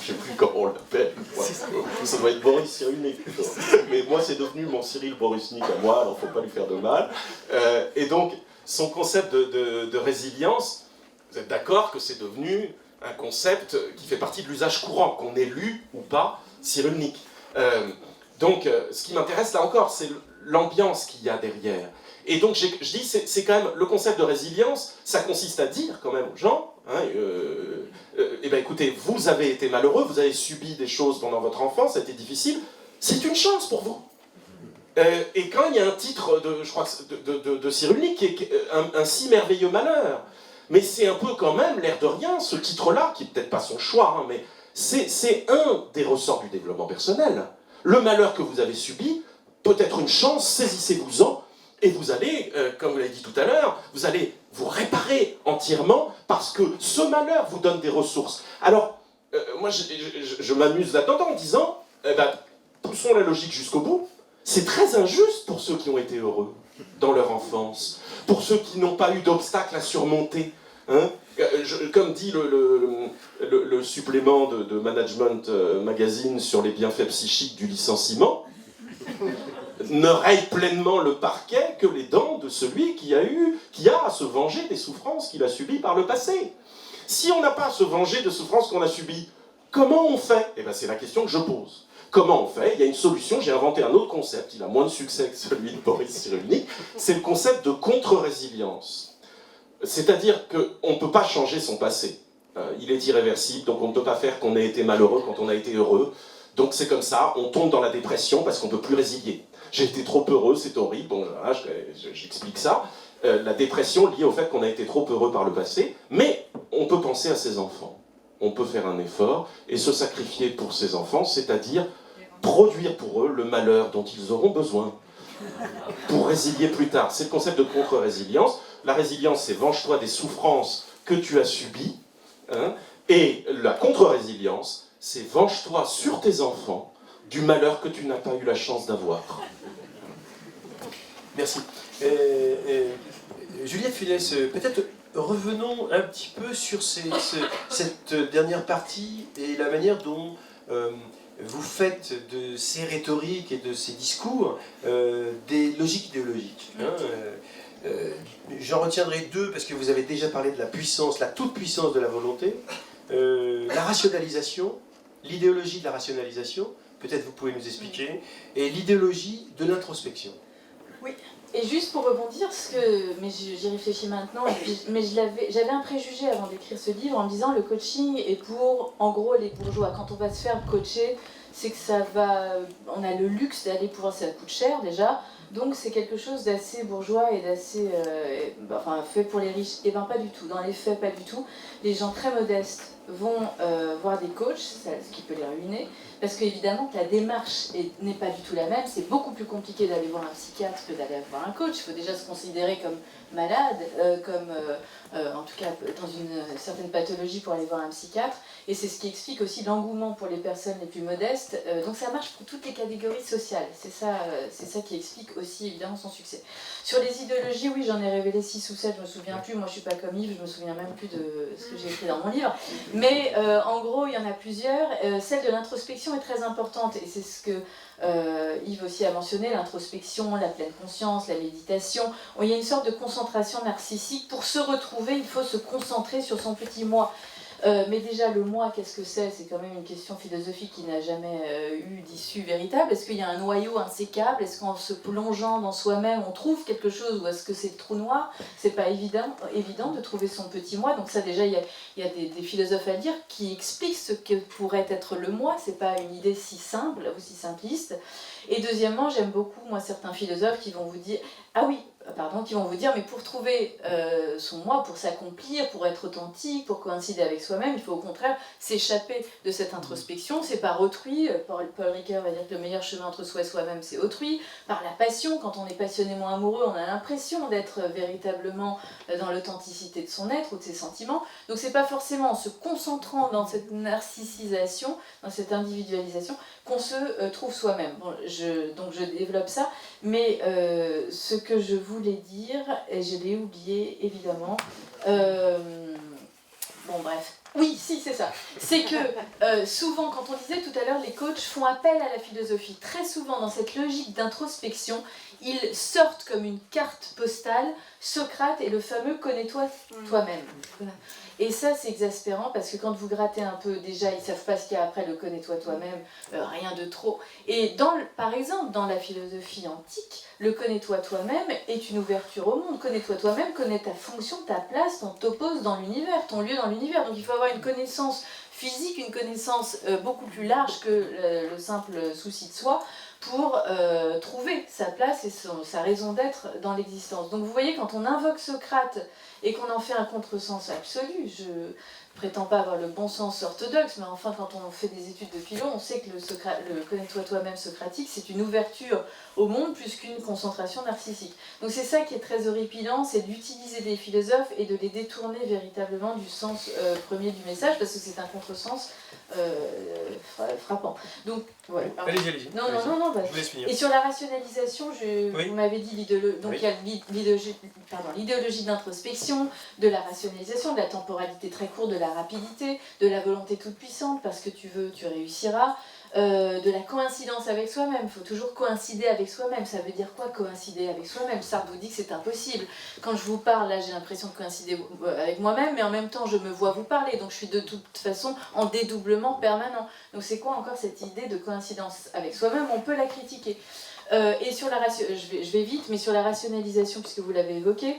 sais plus comment on l'appelle. Ça doit être Boris Cyrulnik. Mais moi, c'est devenu mon Cyril Borusnik à moi, alors faut pas lui faire de mal. Et donc, son concept de résilience, vous êtes d'accord que c'est devenu un concept qui fait partie de l'usage courant, qu'on ait lu ou pas Cyrulnik. Donc, ce qui m'intéresse là encore, c'est l'ambiance qu'il y a derrière. Et donc, je dis, c'est quand même le concept de résilience, ça consiste à dire quand même aux gens, hein, eh ben écoutez, vous avez été malheureux, vous avez subi des choses pendant votre enfance, ça a été difficile, c'est une chance pour vous. Et quand il y a un titre je crois de Cyrulnik qui est un si merveilleux malheur, mais c'est un peu quand même l'air de rien, ce titre-là, qui n'est peut-être pas son choix, hein, mais c'est un des ressorts du développement personnel. Le malheur que vous avez subi, peut-être une chance, saisissez-vous-en, et vous allez, comme vous l'avez dit tout à l'heure, vous allez vous réparer entièrement parce que ce malheur vous donne des ressources. Alors, moi je m'amuse là-dedans en disant, poussons la logique jusqu'au bout, c'est très injuste pour ceux qui ont été heureux dans leur enfance, pour ceux qui n'ont pas eu d'obstacles à surmonter. Hein, comme dit le supplément de Management Magazine sur les bienfaits psychiques du licenciement, ne raye pleinement le parquet que les dents de celui qui a à se venger des souffrances qu'il a subies par le passé. Si on n'a pas à se venger de souffrances qu'on a subies, comment on fait? Eh bien, c'est la question que je pose. Comment on fait? Il y a une solution, j'ai inventé un autre concept, il a moins de succès que celui de Boris Cyrulnik, c'est le concept de contre-résilience. C'est-à-dire qu'on ne peut pas changer son passé. Il est irréversible, donc on ne peut pas faire qu'on ait été malheureux quand on a été heureux. Donc c'est comme ça, on tombe dans la dépression parce qu'on ne peut plus résilier. J'ai été trop heureux, c'est horrible, bon, voilà, j'explique ça. La dépression liée au fait qu'on a été trop heureux par le passé, mais on peut penser à ses enfants. On peut faire un effort et se sacrifier pour ses enfants, c'est-à-dire produire pour eux le malheur dont ils auront besoin pour résilier plus tard. C'est le concept de contre-résilience. La résilience, c'est venge-toi des souffrances que tu as subies, hein, et la contre-résilience, c'est venge-toi sur tes enfants du malheur que tu n'as pas eu la chance d'avoir. Merci. Juliette Funès, peut-être revenons un petit peu sur cette dernière partie et la manière dont vous faites de ces rhétoriques et de ces discours des logiques idéologiques. Hein. J'en retiendrai deux parce que vous avez déjà parlé de la puissance, la toute-puissance de la volonté, la rationalisation, l'idéologie de la rationalisation, peut-être vous pouvez nous expliquer, et l'idéologie de l'introspection. Oui, et juste pour rebondir, mais j'y réfléchis maintenant, mais j'avais un préjugé avant d'écrire ce livre en me disant le coaching est pour, en gros, les bourgeois. Quand on va se faire coacher, c'est que on a le luxe d'aller pouvoir, ça coûte cher déjà, donc c'est quelque chose d'assez bourgeois et d'assez, fait pour les riches. Et bien pas du tout, dans les faits pas du tout. Les gens très modestes vont voir des coachs, ce qui peut les ruiner, parce qu'évidemment que la démarche n'est pas du tout la même. C'est beaucoup plus compliqué d'aller voir un psychiatre que d'aller voir un coach. Il faut déjà se considérer comme malade, en tout cas dans une certaine pathologie pour aller voir un psychiatre. Et c'est ce qui explique aussi l'engouement pour les personnes les plus modestes. Donc ça marche pour toutes les catégories sociales. C'est ça qui explique aussi évidemment son succès. Sur les idéologies, oui, j'en ai révélé 6 ou 7, je me souviens plus. Moi je suis pas comme Yves, je me souviens même plus de ce que j'ai écrit dans mon livre. Mais en gros, il y en a plusieurs. Celle de l'introspection est très importante et c'est ce que Yves aussi a mentionné, l'introspection, la pleine conscience, la méditation. Il y a une sorte de concentration narcissique. Pour se retrouver, il faut se concentrer sur son petit moi. Mais déjà, le moi, qu'est-ce que c'est? C'est quand même une question philosophique qui n'a jamais eu d'issue véritable. Est-ce qu'il y a un noyau insécable? Est-ce qu'en se plongeant dans soi-même, on trouve quelque chose? Ou est-ce que c'est le trou noir? C'est pas évident de trouver son petit moi. Donc ça, déjà, il y a des philosophes à lire qui expliquent ce que pourrait être le moi. C'est pas une idée si simple ou si simpliste. Et deuxièmement, j'aime beaucoup, moi, certains philosophes qui vont vous dire... qui vont vous dire, mais pour trouver son moi, pour s'accomplir, pour être authentique, pour coïncider avec soi-même, il faut au contraire s'échapper de cette introspection. C'est par autrui, Paul Ricoeur va dire que le meilleur chemin entre soi et soi-même, c'est autrui. Par la passion, quand on est passionnément amoureux, on a l'impression d'être véritablement dans l'authenticité de son être ou de ses sentiments. Donc c'est pas forcément en se concentrant dans cette narcissisation, dans cette individualisation, qu'on se trouve soi-même. Bon, donc je développe ça, mais ce que je voulais dire, et je l'ai oublié évidemment, bon bref, Oui, si, c'est ça. C'est que souvent, quand on disait tout à l'heure, les coachs font appel à la philosophie. Très souvent, dans cette logique d'introspection, ils sortent comme une carte postale Socrate et le fameux « connais-toi toi-même ». Et ça, c'est exaspérant parce que quand vous grattez un peu, déjà, ils ne savent pas ce qu'il y a après le « connais-toi toi-même », rien de trop. Et par exemple, dans la philosophie antique, le « connais-toi toi-même » est une ouverture au monde. Connais-toi toi-même, connais ta fonction, ta place, ton topos dans l'univers, ton lieu dans l'univers. Donc il faut avoir une connaissance physique, une connaissance beaucoup plus large que le simple souci de soi pour trouver sa place et sa raison d'être dans l'existence. Donc vous voyez, quand on invoque Socrate et qu'on en fait un contresens absolu, je prétends pas avoir le bon sens orthodoxe, mais enfin quand on fait des études de philo, on sait que le connais-toi toi-même socratique, c'est une ouverture au monde plus qu'une concentration narcissique. Donc c'est ça qui est très horripilant, c'est d'utiliser des philosophes et de les détourner véritablement du sens premier du message, parce que c'est un contresens frappant. Donc, ouais, allez-y. Non, je vous laisse finir. et sur la rationalisation, Oui. vous m'avez dit donc il y a l'idéologie de l'introspection, de la rationalisation, de la temporalité très courte, de la rapidité, de la volonté toute puissante, parce que tu veux, tu réussiras, de la coïncidence avec soi-même. Il faut toujours coïncider avec soi-même. Ça veut dire quoi, coïncider avec soi-même? Sartre vous dit que c'est impossible. Quand je vous parle, là, j'ai l'impression de coïncider avec moi-même, mais en même temps, je me vois vous parler, donc je suis de toute façon en dédoublement permanent. Donc c'est quoi encore cette idée de coïncidence avec soi-même? On peut la critiquer. Et sur je vais vite, mais sur la rationalisation, puisque vous l'avez évoqué,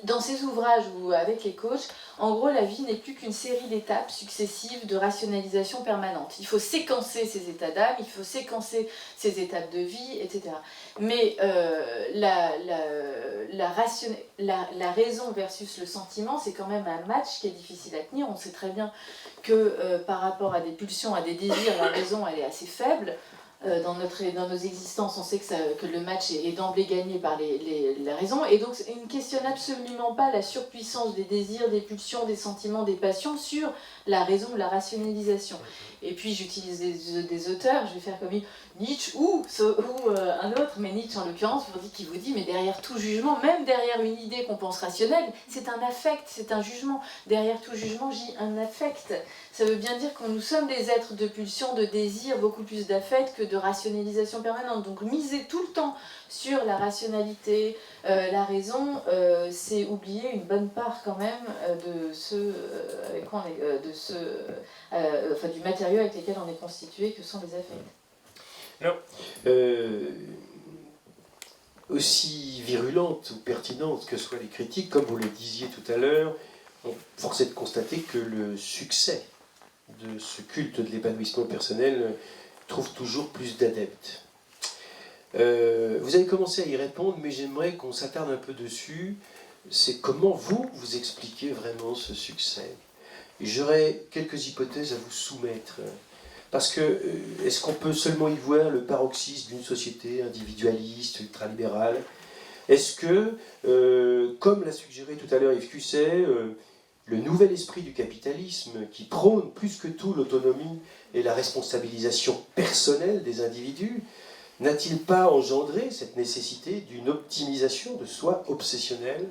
dans ces ouvrages ou avec les coachs, en gros, la vie n'est plus qu'une série d'étapes successives de rationalisation permanente. Il faut séquencer ces états d'âme, il faut séquencer ces étapes de vie, etc. Mais la raison versus le sentiment, c'est quand même un match qui est difficile à tenir. On sait très bien que par rapport à des pulsions, à des désirs, la raison, elle est assez faible. Dans nos existences, on sait que le match est d'emblée gagné par la raison, et donc il ne questionne absolument pas la surpuissance des désirs, des pulsions, des sentiments, des passions sur la raison, la rationalisation. Et puis j'utilise des auteurs, je vais faire comme Nietzsche ou un autre, mais Nietzsche en l'occurrence, qui vous dit, mais derrière tout jugement, même derrière une idée qu'on pense rationnelle, c'est un affect, c'est un jugement. Derrière tout jugement, j'ai un affect. Ça veut bien dire que nous sommes des êtres de pulsion, de désir, beaucoup plus d'affect que de rationalisation permanente. Donc miser tout le temps sur la rationalité, la raison, c'est oublier une bonne part quand même de du matériau avec lequel on est constitué, que sont les affects. Alors, aussi virulentes ou pertinentes que soient les critiques, comme vous le disiez tout à l'heure, force est de constater que le succès de ce culte de l'épanouissement personnel trouve toujours plus d'adeptes. Vous avez commencé à y répondre, mais j'aimerais qu'on s'attarde un peu dessus. C'est comment vous expliquez vraiment ce succès. J'aurais quelques hypothèses à vous soumettre. Parce que, est-ce qu'on peut seulement y voir le paroxysme d'une société individualiste, ultralibérale? Est-ce que, comme l'a suggéré tout à l'heure Yves Cusset, le nouvel esprit du capitalisme, qui prône plus que tout l'autonomie et la responsabilisation personnelle des individus, n'a-t-il pas engendré cette nécessité d'une optimisation de soi obsessionnelle?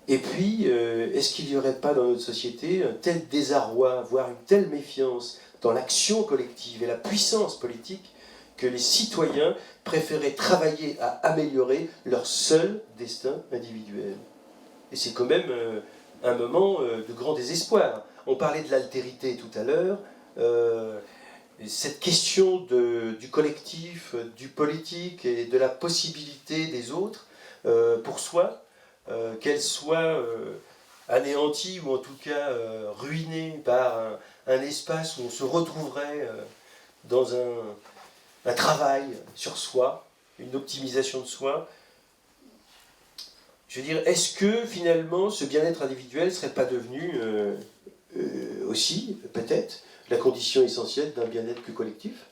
Et puis, est-ce qu'il n'y aurait pas dans notre société un tel désarroi, voire une telle méfiance dans l'action collective et la puissance politique, que les citoyens préféraient travailler à améliorer leur seul destin individuel? Et c'est quand même un moment de grand désespoir. On parlait de l'altérité tout à l'heure. Cette question du collectif, du politique et de la possibilité des autres pour soi, qu'elle soit anéantie ou en tout cas ruinée par un espace où on se retrouverait dans un travail sur soi, une optimisation de soi. Je veux dire, est-ce que finalement ce bien-être individuel ne serait pas devenu aussi, peut-être, la condition essentielle d'un bien-être plus collectif?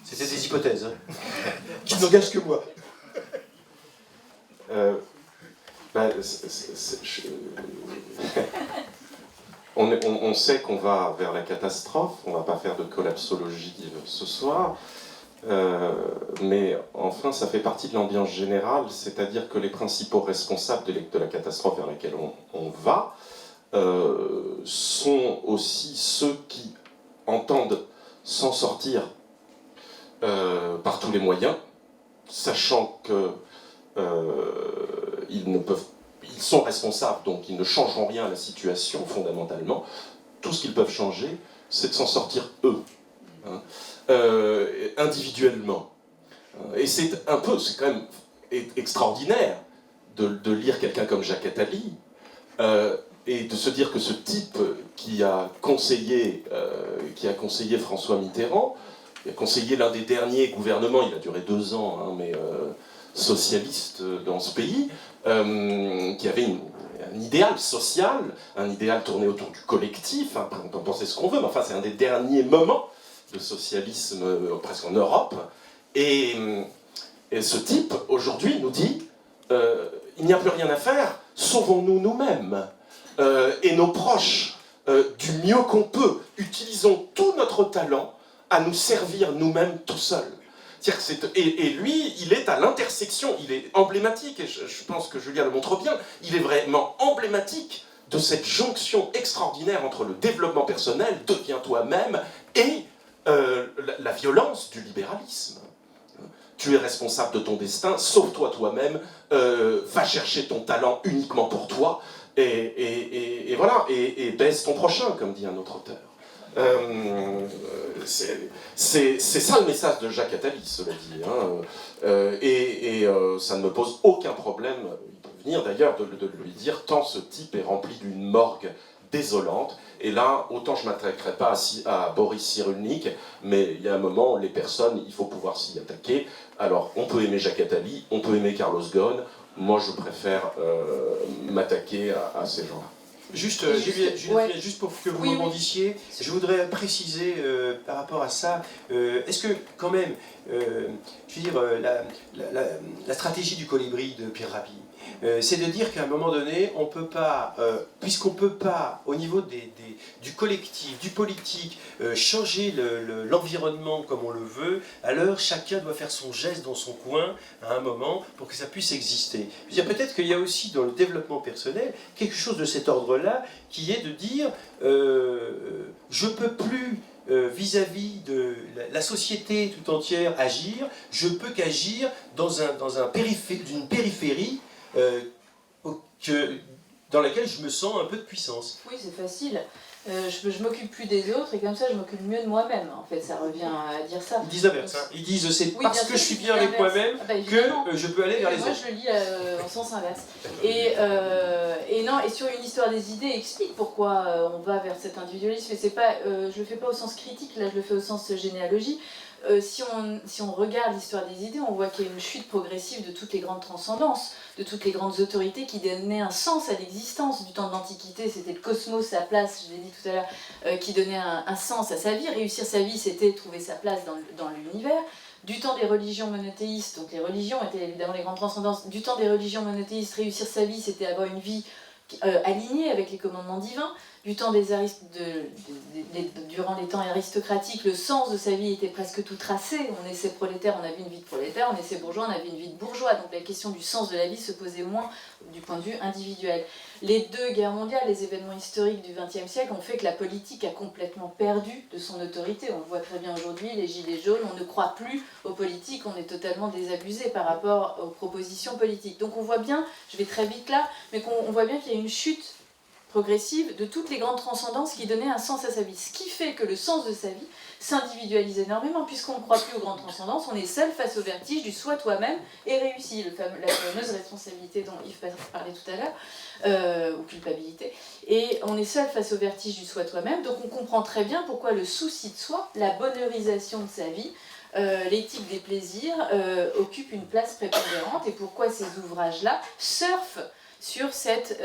C'était des hypothèses, hein, qui n'engagent que moi. On sait qu'on va vers la catastrophe, on ne va pas faire de collapsologie ce soir. mais enfin, ça fait partie de l'ambiance générale, c'est-à-dire que les principaux responsables de la catastrophe vers laquelle on va sont aussi ceux qui entendent s'en sortir par tous les moyens, sachant que ils sont responsables, donc ils ne changeront rien à la situation fondamentalement. Tout ce qu'ils peuvent changer, c'est de s'en sortir eux, hein, individuellement. Et c'est quand même extraordinaire de lire quelqu'un comme Jacques Attali et de se dire que ce type qui a conseillé François Mitterrand, qui a conseillé l'un des derniers gouvernements, il a duré 2 ans, hein, mais socialiste dans ce pays, qui avait un idéal social, un idéal tourné autour du collectif, hein, on peut en penser ce qu'on veut, mais enfin c'est un des derniers moments de socialisme presque en Europe, et ce type aujourd'hui nous dit il n'y a plus rien à faire, sauvons-nous nous-mêmes et nos proches du mieux qu'on peut, utilisons tout notre talent à nous servir nous-mêmes tout seuls. Et lui, il est à l'intersection, il est emblématique, et je pense que Julia le montre bien, il est vraiment emblématique de cette jonction extraordinaire entre le développement personnel, deviens toi-même, et la violence du libéralisme. Tu es responsable de ton destin, sauve-toi toi-même, va chercher ton talent uniquement pour toi, et voilà, et baise ton prochain, comme dit un autre auteur. C'est ça le message de Jacques Attali, cela dit. Hein. Ça ne me pose aucun problème, il peut venir d'ailleurs, de lui dire tant ce type est rempli d'une morgue désolante. Et là, autant je ne m'attaquerai pas à Boris Cyrulnik, mais il y a un moment, les personnes, il faut pouvoir s'y attaquer. Alors, on peut aimer Jacques Attali, on peut aimer Carlos Ghosn. Moi, je préfère m'attaquer à ces gens-là. Juste, ouais. juste pour que vous Oui, rebondissiez, je voudrais préciser par rapport à ça, est-ce que quand même, je veux dire, la stratégie du colibri de Pierre Rabhi, c'est de dire qu'à un moment donné, on peut pas, puisqu'on peut pas, au niveau du collectif, du politique, changer l'environnement comme on le veut, alors chacun doit faire son geste dans son coin à un moment pour que ça puisse exister. Je veux dire, peut-être qu'il y a aussi dans le développement personnel quelque chose de cet ordre-là qui est de dire je peux plus vis-à-vis de la société tout entière agir, je peux qu'agir dans d'une périphérie dans laquelle je me sens un peu de puissance. Oui, c'est facile. Je m'occupe plus des autres et comme ça je m'occupe mieux de moi-même. En fait, ça revient à dire ça. Ils disent l'inverse. Hein. Ils disent c'est oui, parce que je suis bien avec moi-même que je peux aller vers les autres. Moi, je le lis en sens inverse. Et non, et sur une histoire des idées, explique pourquoi on va vers cet individualisme. Et c'est pas, je le fais pas au sens critique, là je le fais au sens généalogie. Si on regarde l'histoire des idées, on voit qu'il y a une chute progressive de toutes les grandes transcendances, de toutes les grandes autorités qui donnaient un sens à l'existence. Du temps de l'Antiquité, c'était le cosmos, sa place, je l'ai dit tout à l'heure, qui donnait un sens à sa vie. Réussir sa vie, c'était trouver sa place dans l'univers. Du temps des religions monothéistes, donc les religions étaient évidemment les grandes transcendances, du temps des religions monothéistes, réussir sa vie, c'était avoir une vie alignée avec les commandements divins. Du temps durant les temps aristocratiques, le sens de sa vie était presque tout tracé. On naissait prolétaire, on avait une vie de prolétaire, on naissait bourgeois, on avait une vie de bourgeois. Donc la question du sens de la vie se posait moins du point de vue individuel. Les 2 guerres mondiales, les événements historiques du XXe siècle ont fait que la politique a complètement perdu de son autorité. On le voit très bien aujourd'hui, les gilets jaunes, on ne croit plus aux politiques, on est totalement désabusé par rapport aux propositions politiques. Donc on voit bien, je vais très vite là, mais on voit bien qu'il y a une chute progressive de toutes les grandes transcendances qui donnaient un sens à sa vie. Ce qui fait que le sens de sa vie s'individualise énormément, puisqu'on ne croit plus aux grandes transcendances, on est seul face au vertige du soi toi-même et réussi, la fameuse responsabilité dont Yves parlait tout à l'heure, ou culpabilité, et on est seul face au vertige du soi toi-même, donc on comprend très bien pourquoi le souci de soi, la bonheurisation de sa vie, l'éthique des plaisirs occupe une place prépondérante, et pourquoi ces ouvrages-là surfent sur cette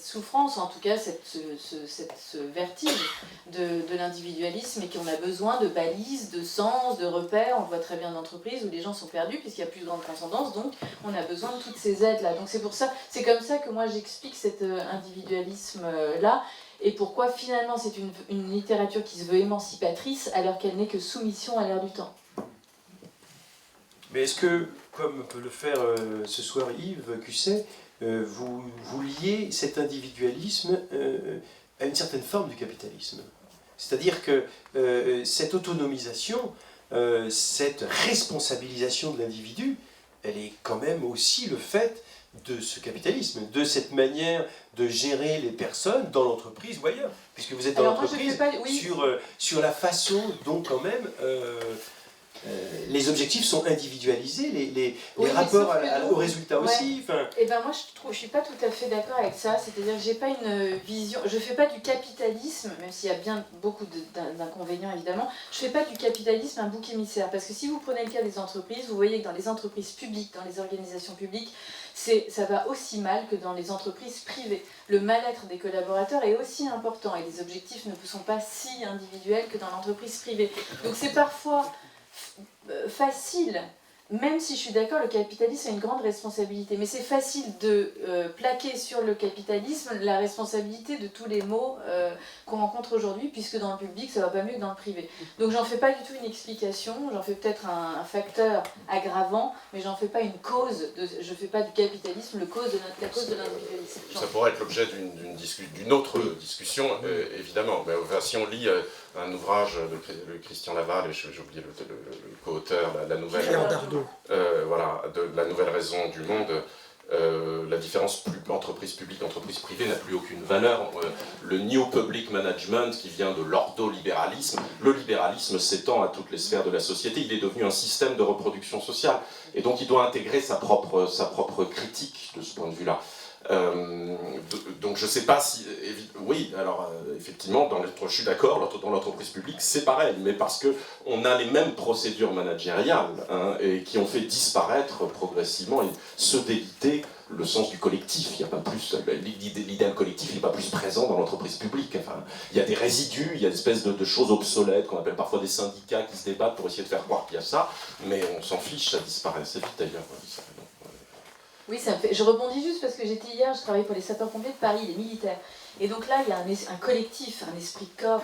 souffrance, en tout cas ce vertige de l'individualisme, et qu'on a besoin de balises, de sens, de repères. On le voit très bien en entreprise où les gens sont perdus puisqu'il y a plus de grande transcendance, donc on a besoin de toutes ces aides-là. Donc c'est pour ça, c'est comme ça que moi j'explique cet individualisme-là. et pourquoi finalement c'est une littérature qui se veut émancipatrice alors qu'elle n'est que soumission à l'air du temps. Mais est-ce que, comme peut le faire ce soir Yves Cusset, vous liez cet individualisme à une certaine forme du capitalisme? C'est-à-dire que cette autonomisation, cette responsabilisation de l'individu, elle est quand même aussi le fait de ce capitalisme, de cette manière de gérer les personnes dans l'entreprise ou ailleurs, puisque vous êtes dans l'entreprise, sur la façon dont quand même les objectifs sont individualisés, les rapports aux résultats aussi. Et ben moi je suis pas tout à fait d'accord avec ça, c'est-à-dire que j'ai pas une vision, je fais pas du capitalisme, même s'il y a bien beaucoup d'inconvénients évidemment, je fais pas du capitalisme un bouc émissaire, parce que si vous prenez le cas des entreprises, vous voyez que dans les entreprises publiques, dans les organisations publiques, ça va aussi mal que dans les entreprises privées. Le mal-être des collaborateurs est aussi important et les objectifs ne sont pas si individuels que dans l'entreprise privée. Donc c'est parfois facile, même si je suis d'accord, le capitalisme a une grande responsabilité, mais c'est facile de plaquer sur le capitalisme la responsabilité de tous les maux qu'on rencontre aujourd'hui, puisque dans le public ça va pas mieux que dans le privé. Donc j'en fais pas du tout une explication, j'en fais peut-être un facteur aggravant, mais j'en fais pas une cause, je fais pas du capitalisme la cause de l'individualisme. Ça pourrait être l'objet d'une autre discussion, évidemment. Mais, si on lit un ouvrage de Christian Laval, et j'ai oublié le co-auteur, la nouvelle, voilà, de la nouvelle raison du monde, la différence entreprise publique, entreprise privée n'a plus aucune valeur. Le New Public Management qui vient de l'ordolibéralisme, le libéralisme s'étend à toutes les sphères de la société, il est devenu un système de reproduction sociale, et donc il doit intégrer sa propre critique de ce point de vue-là. Donc je ne sais pas si... Oui, alors effectivement, je suis d'accord, dans l'entreprise publique c'est pareil, mais parce qu'on a les mêmes procédures managériales et qui ont fait disparaître progressivement et se déliter le sens du collectif. Il n'y a pas plus... L'idéal collectif n'est pas plus présent dans l'entreprise publique. Enfin, il y a des résidus, il y a des espèces de choses obsolètes qu'on appelle parfois des syndicats qui se débattent pour essayer de faire croire qu'il y a ça, mais on s'en fiche, ça disparaît assez vite d'ailleurs. Oui, je rebondis juste parce que j'étais hier, je travaillais pour les sapeurs-pompiers de Paris, les militaires. Et donc là, il y a un collectif, un esprit de corps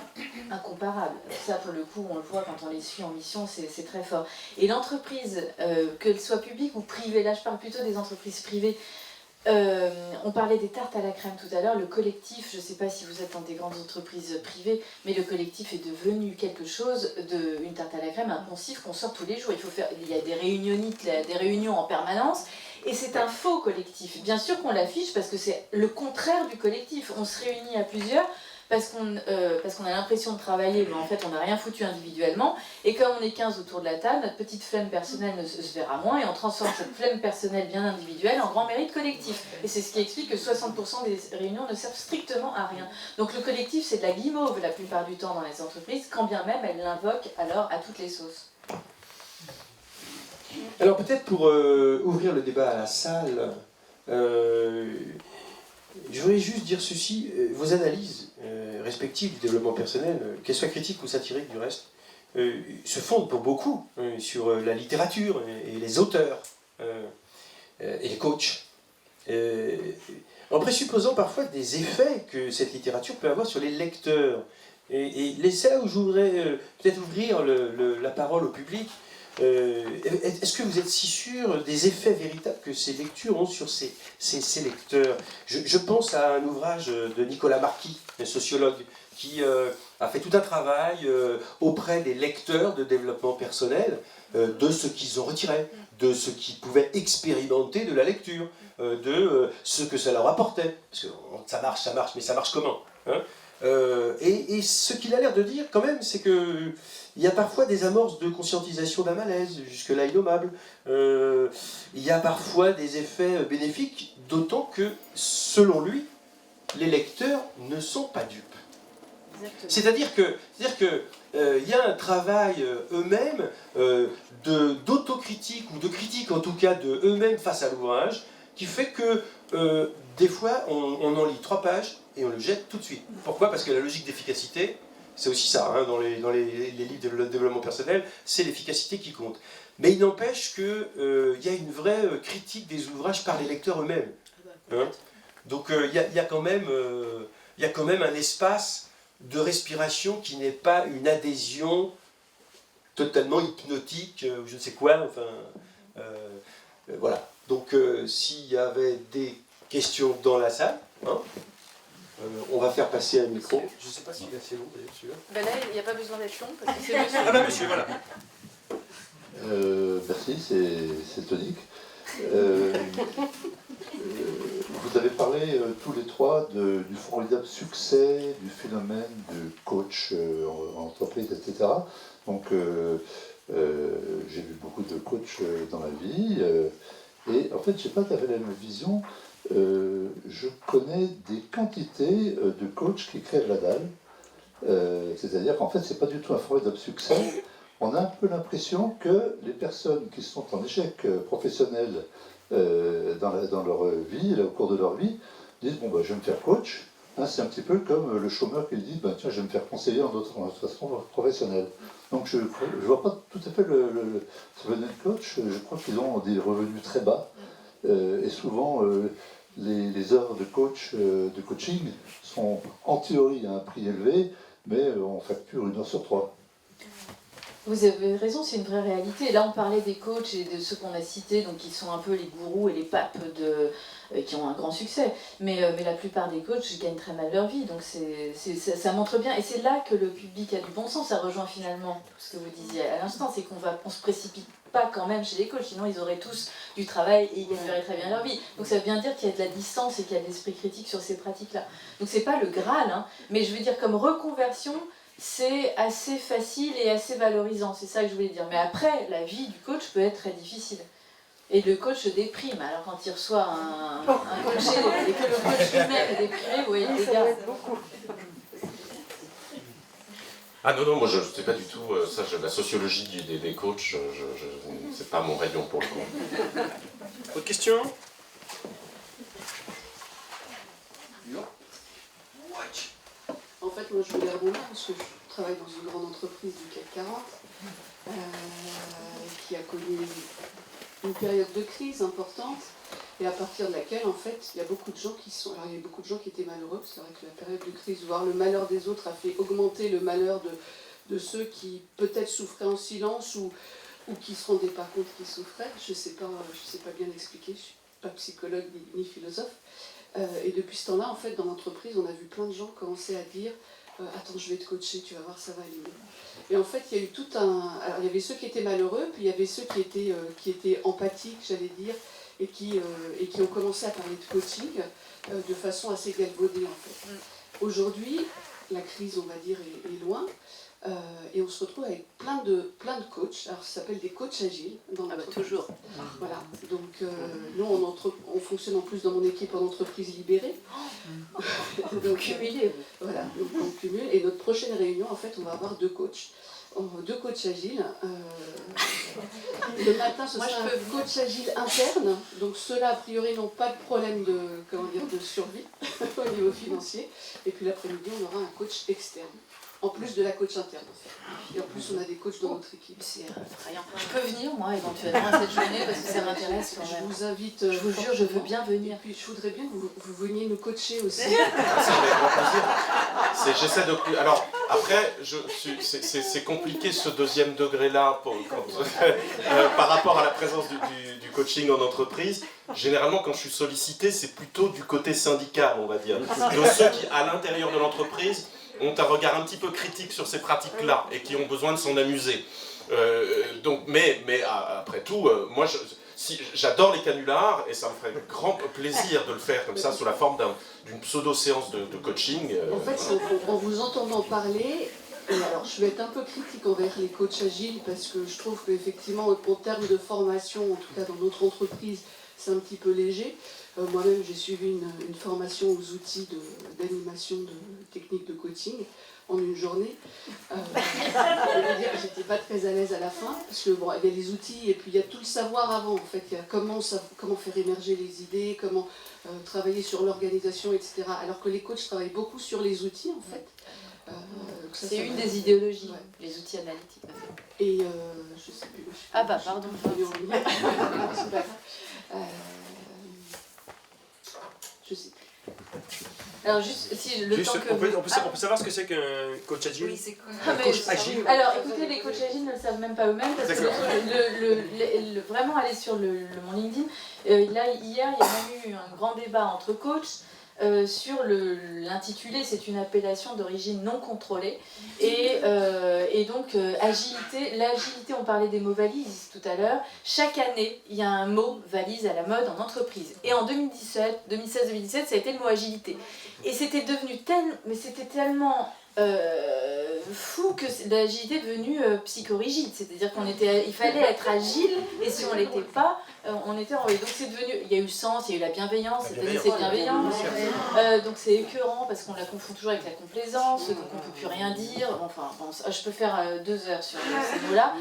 incomparable. Ça, pour le coup, on le voit quand on les suit en mission, c'est très fort. Et l'entreprise, qu'elle soit publique ou privée, là je parle plutôt des entreprises privées, on parlait des tartes à la crème tout à l'heure, le collectif, je ne sais pas si vous êtes dans des grandes entreprises privées, mais le collectif est devenu quelque chose, une tarte à la crème, un poncif qu'on sort tous les jours. Il y a des réunionites, des réunions en permanence, et c'est un faux collectif. Bien sûr qu'on l'affiche parce que c'est le contraire du collectif. On se réunit à plusieurs parce qu'on a l'impression de travailler, mais en fait on n'a rien foutu individuellement, et comme on est 15 autour de la table, notre petite flemme personnelle se verra moins, et on transforme cette flemme personnelle bien individuelle en grand mérite collectif. Et c'est ce qui explique que 60% des réunions ne servent strictement à rien. Donc le collectif c'est de la guimauve la plupart du temps dans les entreprises, quand bien même elles l'invoquent alors à toutes les sauces. Alors peut-être pour ouvrir le débat à la salle, je voudrais juste dire ceci, vos analyses respectives du développement personnel, qu'elles soient critiques ou satiriques du reste, se fondent pour beaucoup sur la littérature et les auteurs et les coachs, en présupposant parfois des effets que cette littérature peut avoir sur les lecteurs. Et c'est là où je voudrais peut-être ouvrir la parole au public. Est-ce que vous êtes si sûr des effets véritables que ces lectures ont sur ces lecteurs? Je pense à un ouvrage de Nicolas Marquis, un sociologue, qui a fait tout un travail auprès des lecteurs de développement personnel, de ce qu'ils ont retiré, de ce qu'ils pouvaient expérimenter de la lecture, de ce que ça leur apportait. Parce que ça marche, mais ça marche comment, hein? Et ce qu'il a l'air de dire quand même, c'est que il y a parfois des amorces de conscientisation d'un malaise, jusque-là innommable. Il y a parfois des effets bénéfiques, d'autant que, selon lui, les lecteurs ne sont pas dupes. C'est-à-dire que y a un travail eux-mêmes d'autocritique, ou de critique en tout cas de eux-mêmes face à l'ouvrage, qui fait que des fois on en lit 3 pages et on le jette tout de suite. Pourquoi? Parce que la logique d'efficacité, c'est aussi ça, hein, dans les livres de développement personnel, c'est l'efficacité qui compte. Mais il n'empêche qu'il y a une vraie critique des ouvrages par les lecteurs eux-mêmes. Hein? Donc il y a quand même il y a quand même un espace de respiration qui n'est pas une adhésion totalement hypnotique, je ne sais quoi, enfin, voilà. Donc, s'il y avait des questions dans la salle, hein, On va faire passer un micro. je ne sais pas s'il est assez long d'ailleurs, celui-là. Ben là, il n'y a pas besoin d'être long parce que c'est monsieur. Ah bah monsieur, voilà. Merci, c'est tonique. Vous avez parlé tous les trois du formidable succès du phénomène de coach en entreprise, etc. Donc, j'ai vu beaucoup de coachs dans ma vie, et en fait, je n'ai pas tout à fait la même vision. Je connais des quantités de coachs qui crèvent la dalle. C'est-à-dire qu'en fait, c'est pas du tout un formidable succès. On a un peu l'impression que les personnes qui sont en échec professionnel dans leur vie, au cours de leur vie, disent bon, ben, je vais me faire coach. Hein, c'est un petit peu comme le chômeur qui dit ben, tiens, je vais me faire conseiller en autre façon professionnelle. Donc je ne vois pas tout à fait le phénomène de coach. Je crois qu'ils ont des revenus très bas. Et souvent, les heures de coaching sont en théorie à un prix élevé, mais on facture 1 heure sur 3. Vous avez raison, c'est une vraie réalité. Là, on parlait des coachs et de ceux qu'on a cités, donc qui sont un peu les gourous et les papes qui ont un grand succès. Mais la plupart des coachs gagnent très mal leur vie, donc ça montre bien. Et c'est là que le public a du bon sens. Ça rejoint finalement ce que vous disiez à l'instant, c'est qu'on se précipite pas quand même chez les coachs, sinon ils auraient tous du travail et ils gagneraient très bien leur vie. Donc ça veut bien dire qu'il y a de la distance et qu'il y a de l'esprit critique sur ces pratiques-là. Donc c'est pas le Graal, hein, mais je veux dire comme reconversion, c'est assez facile et assez valorisant, c'est ça que je voulais dire. Mais après, la vie du coach peut être très difficile. Et le coach déprime. Alors quand il reçoit un coaché et que le coach lui-même est déprimé, vous voyez les dégâts. Ah non, moi je ne sais pas du tout, ça, la sociologie des coachs, c'est pas mon rayon pour le coup. Autre question? En fait, moi je voulais rebondir parce que je travaille dans une grande entreprise du CAC 40 qui a connu une période de crise importante et à partir de laquelle, en fait, il y a beaucoup de gens qui sont... Alors, il y a beaucoup de gens qui étaient malheureux, c'est vrai que la période de crise, voir le malheur des autres a fait augmenter le malheur de ceux qui peut-être souffraient en silence ou qui ne se rendaient pas compte qu'ils souffraient. Je ne sais pas bien l'expliquer, je ne suis pas psychologue ni philosophe. Et depuis ce temps-là, en fait, dans l'entreprise, on a vu plein de gens commencer à dire attends, je vais te coacher, tu vas voir, ça va aller mieux. Et en fait, il y a eu tout un... Alors, il y avait ceux qui étaient malheureux, puis il y avait ceux qui étaient empathiques, j'allais dire, et qui ont commencé à parler de coaching de façon assez galvaudée, en fait. Aujourd'hui, la crise, on va dire, est loin. Et on se retrouve avec plein de coachs. Alors ça s'appelle des coachs agiles dans l'entreprise. Toujours. Voilà. Donc nous on fonctionne en plus dans mon équipe en entreprise libérée. Donc Cumulé. voilà, donc on cumule. Et notre prochaine réunion, en fait, on va avoir 2 coachs. 2 coachs agiles. Le matin, ce sera un coach agile interne. Donc ceux-là, a priori, n'ont pas de problème de survie au niveau financier. Et puis l'après-midi, on aura un coach externe. En plus de la coach interne, en fait. Et en plus, on a des coachs dans notre équipe. C'est effrayant. Je peux venir, moi, éventuellement, à cette journée, parce que ça m'intéresse quand même. Je vous invite. Je vous jure, je veux bien venir. Et puis, je voudrais bien que vous veniez nous coacher aussi. Ah, c'est avec grand plaisir. J'essaie de... Alors, après, c'est compliqué ce deuxième degré-là par rapport à la présence du coaching en entreprise. Généralement, quand je suis sollicité, c'est plutôt du côté syndical, on va dire. De ceux qui, à l'intérieur de l'entreprise, ont un regard un petit peu critique sur ces pratiques-là et qui ont besoin de s'en amuser. Mais après tout, moi j'adore les canulars et ça me ferait grand plaisir de le faire comme ça sous la forme d'une pseudo-séance de coaching. En fait, en vous entendant parler, alors je vais être un peu critique envers les coachs agiles parce que je trouve qu'effectivement, en termes de formation, en tout cas dans notre entreprise, c'est un petit peu léger. Moi-même, j'ai suivi une formation aux outils d'animation de techniques de coaching en une journée. Je veux dire, j'étais pas très à l'aise à la fin, parce que bon, il y a les outils et puis il y a tout le savoir avant. En fait, il y a comment faire émerger les idées, comment travailler sur l'organisation, etc. Alors que les coachs travaillent beaucoup sur les outils, en fait. C'est une des idéologies, ouais. les outils analytiques. Et je sais plus. Ah bah pardon. Je sais plus. Alors juste, si le Juste, temps que... on peut Ah, savoir ce que c'est qu'un coach agile? Oui, c'est quoi Ah, Un mais- coach agile. Alors écoutez, les coachs agiles ne le savent même pas eux-mêmes parce que D'accord. vraiment aller sur mon LinkedIn, là hier il y a même eu un grand débat entre coachs sur l'intitulé, c'est une appellation d'origine non contrôlée et donc agilité, l'agilité, on parlait des mots valises tout à l'heure, chaque année il y a un mot valise à la mode en entreprise et en 2016-2017 ça a été le mot agilité et c'était devenu tellement fou que l'agilité est devenue psychorigide, c'est-à-dire il fallait être agile et si on l'était pas, on était envoyé. Donc c'est devenu, il y a eu le sens, il y a eu la bienveillance, c'est-à-dire c'est bienveillant. Donc c'est écœurant parce qu'on la confond toujours avec la complaisance, donc on peut plus rien dire. Enfin, bon, je peux faire 2 heures sur ces mots-là.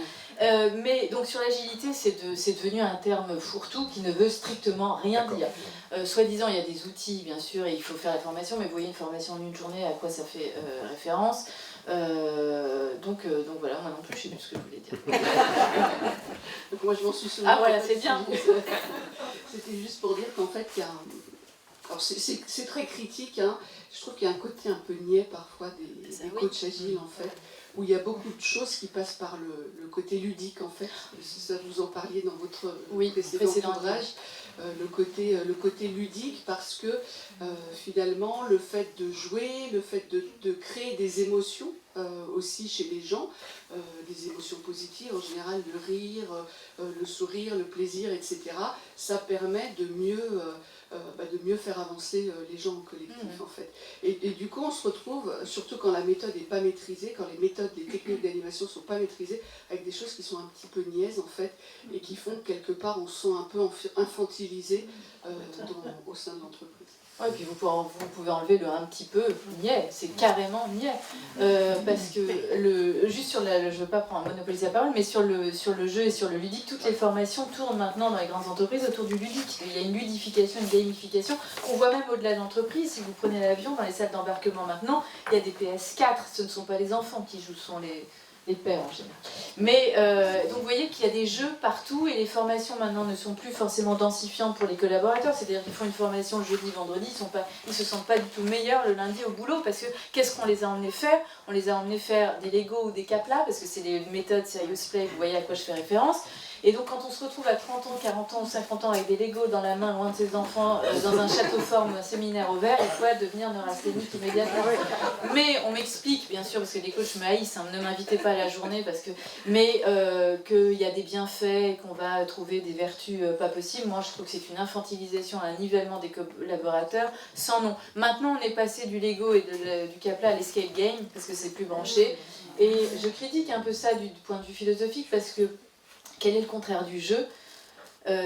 Mais donc sur l'agilité, c'est devenu un terme fourre-tout qui ne veut strictement rien dire. Soi-disant, il y a des outils, bien sûr, et il faut faire la formation, mais vous voyez une formation en une journée, à quoi ça fait référence. Donc voilà, moi non plus, je sais plus ce que je voulais dire. Donc moi je m'en suis souvenu. Ah voilà, c'est bien. C'était juste pour dire qu'en fait, il y a alors c'est très critique, hein. Je trouve qu'il y a un côté un peu niais parfois des coachs agiles en fait, où il y a beaucoup de choses qui passent par le côté ludique en fait. Ça vous en parliez dans votre précédent ouvrage. Le côté ludique parce que finalement le fait de jouer, le fait de créer des émotions aussi chez les gens, des émotions positives en général, le rire, le sourire, le plaisir, etc. Ça permet de mieux faire avancer les gens en collectif en fait. Et du coup on se retrouve, surtout quand la méthode n'est pas maîtrisée, quand les méthodes, les techniques d'animation ne sont pas maîtrisées, avec des choses qui sont un petit peu niaises en fait, et qui font que quelque part on se sent un peu infantilisé au sein de l'entreprise. Ouais, puis vous pouvez enlever le un petit peu niais, c'est carrément niais. Parce que juste sur je ne veux pas monopoliser la parole, mais sur le jeu et sur le ludique, toutes les formations tournent maintenant dans les grandes entreprises autour du ludique. Il y a une ludification, une gamification qu'on voit même au-delà de l'entreprise. Si vous prenez l'avion, dans les salles d'embarquement maintenant, il y a des PS4, ce ne sont pas les enfants qui jouent, ce sont les pères en général. Mais donc vous voyez qu'il y a des jeux partout et les formations maintenant ne sont plus forcément densifiantes pour les collaborateurs, c'est-à-dire qu'ils font une formation le jeudi, vendredi, ils se sentent pas du tout meilleurs le lundi au boulot parce que qu'est-ce qu'on les a emmenés faire? On les a emmenés faire des Lego ou des Kapla parce que c'est les méthodes Serious Play, vous voyez à quoi je fais référence. Et donc quand on se retrouve à 30 ans, 40 ans ou 50 ans avec des Legos dans la main, loin de ses enfants, dans un château fort ou un séminaire au vert, il faut devenir neurasthénique immédiatement. Mais on m'explique, bien sûr, parce que les coachs me haïssent, hein, ne m'invitez pas à la journée, mais qu'il y a des bienfaits et qu'on va trouver des vertus pas possibles. Moi je trouve que c'est une infantilisation, un nivellement des collaborateurs sans nom. Maintenant on est passé du Lego et du Kapla à l'escape game, parce que c'est plus branché. Et je critique un peu ça du point de vue philosophique, parce que quel est le contraire du jeu?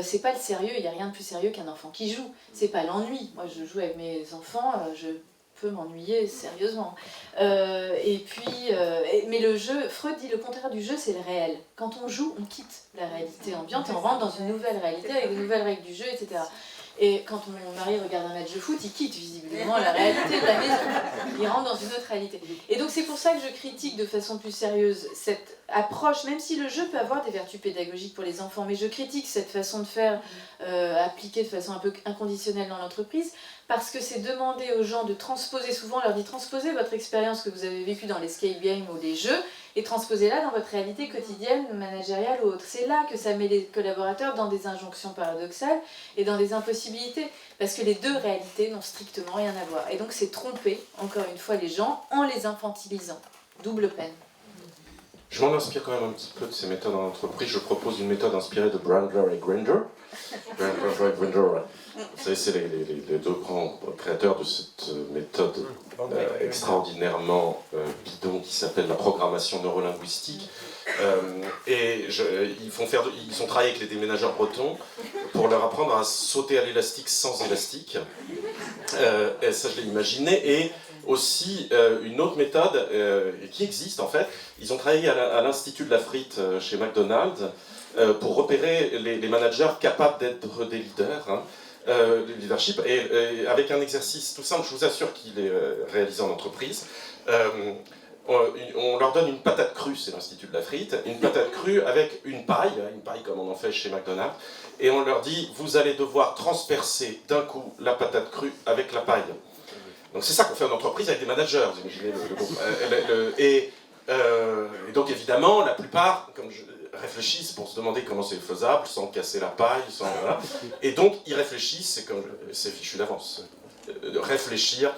C'est pas le sérieux, il n'y a rien de plus sérieux qu'un enfant qui joue. C'est pas l'ennui. Moi, je joue avec mes enfants, je peux m'ennuyer sérieusement. Mais le jeu, Freud dit le contraire du jeu, c'est le réel. Quand on joue, on quitte la réalité ambiante et on rentre dans une nouvelle réalité avec de nouvelles règles du jeu, etc. Et quand mon mari regarde un match de foot, il quitte visiblement la réalité de la maison. Il rentre dans une autre réalité. Et donc c'est pour ça que je critique de façon plus sérieuse cette approche, même si le jeu peut avoir des vertus pédagogiques pour les enfants, mais je critique cette façon de faire appliquée de façon un peu inconditionnelle dans l'entreprise, parce que c'est demander aux gens de transposer, souvent on leur dit transposez votre expérience que vous avez vécue dans l'escape game ou les jeux, et transposez-la dans votre réalité quotidienne, managériale ou autre. C'est là que ça met les collaborateurs dans des injonctions paradoxales et dans des impossibilités, parce que les deux réalités n'ont strictement rien à voir. Et donc c'est tromper, encore une fois, les gens en les infantilisant. Double peine. Je m'en inspire quand même un petit peu de ces méthodes en entreprise. Je propose une méthode inspirée de Brandler et Grinder. Brandler et Grinder, vous savez, c'est les deux grands créateurs de cette méthode extraordinairement bidon qui s'appelle la programmation neurolinguistique. Ils ont travaillé avec les déménageurs bretons pour leur apprendre à sauter à l'élastique sans élastique. Et ça, je l'ai imaginé. Et aussi une autre méthode qui existe en fait. Ils ont travaillé à l'Institut de la frite chez McDonald's pour repérer les managers capables d'être des leaders, hein, le leadership, et avec un exercice tout simple, je vous assure qu'il est réalisé en entreprise. On leur donne une patate crue, c'est l'Institut de la frite, une patate crue avec une paille comme on en fait chez McDonald's, et on leur dit vous allez devoir transpercer d'un coup la patate crue avec la paille. Donc c'est ça qu'on fait en entreprise avec des managers, vous imaginez le groupe. Et donc évidemment, la plupart réfléchissent pour se demander comment c'est faisable, sans casser la paille, voilà. Et donc ils réfléchissent, c'est fichu d'avance. Réfléchir,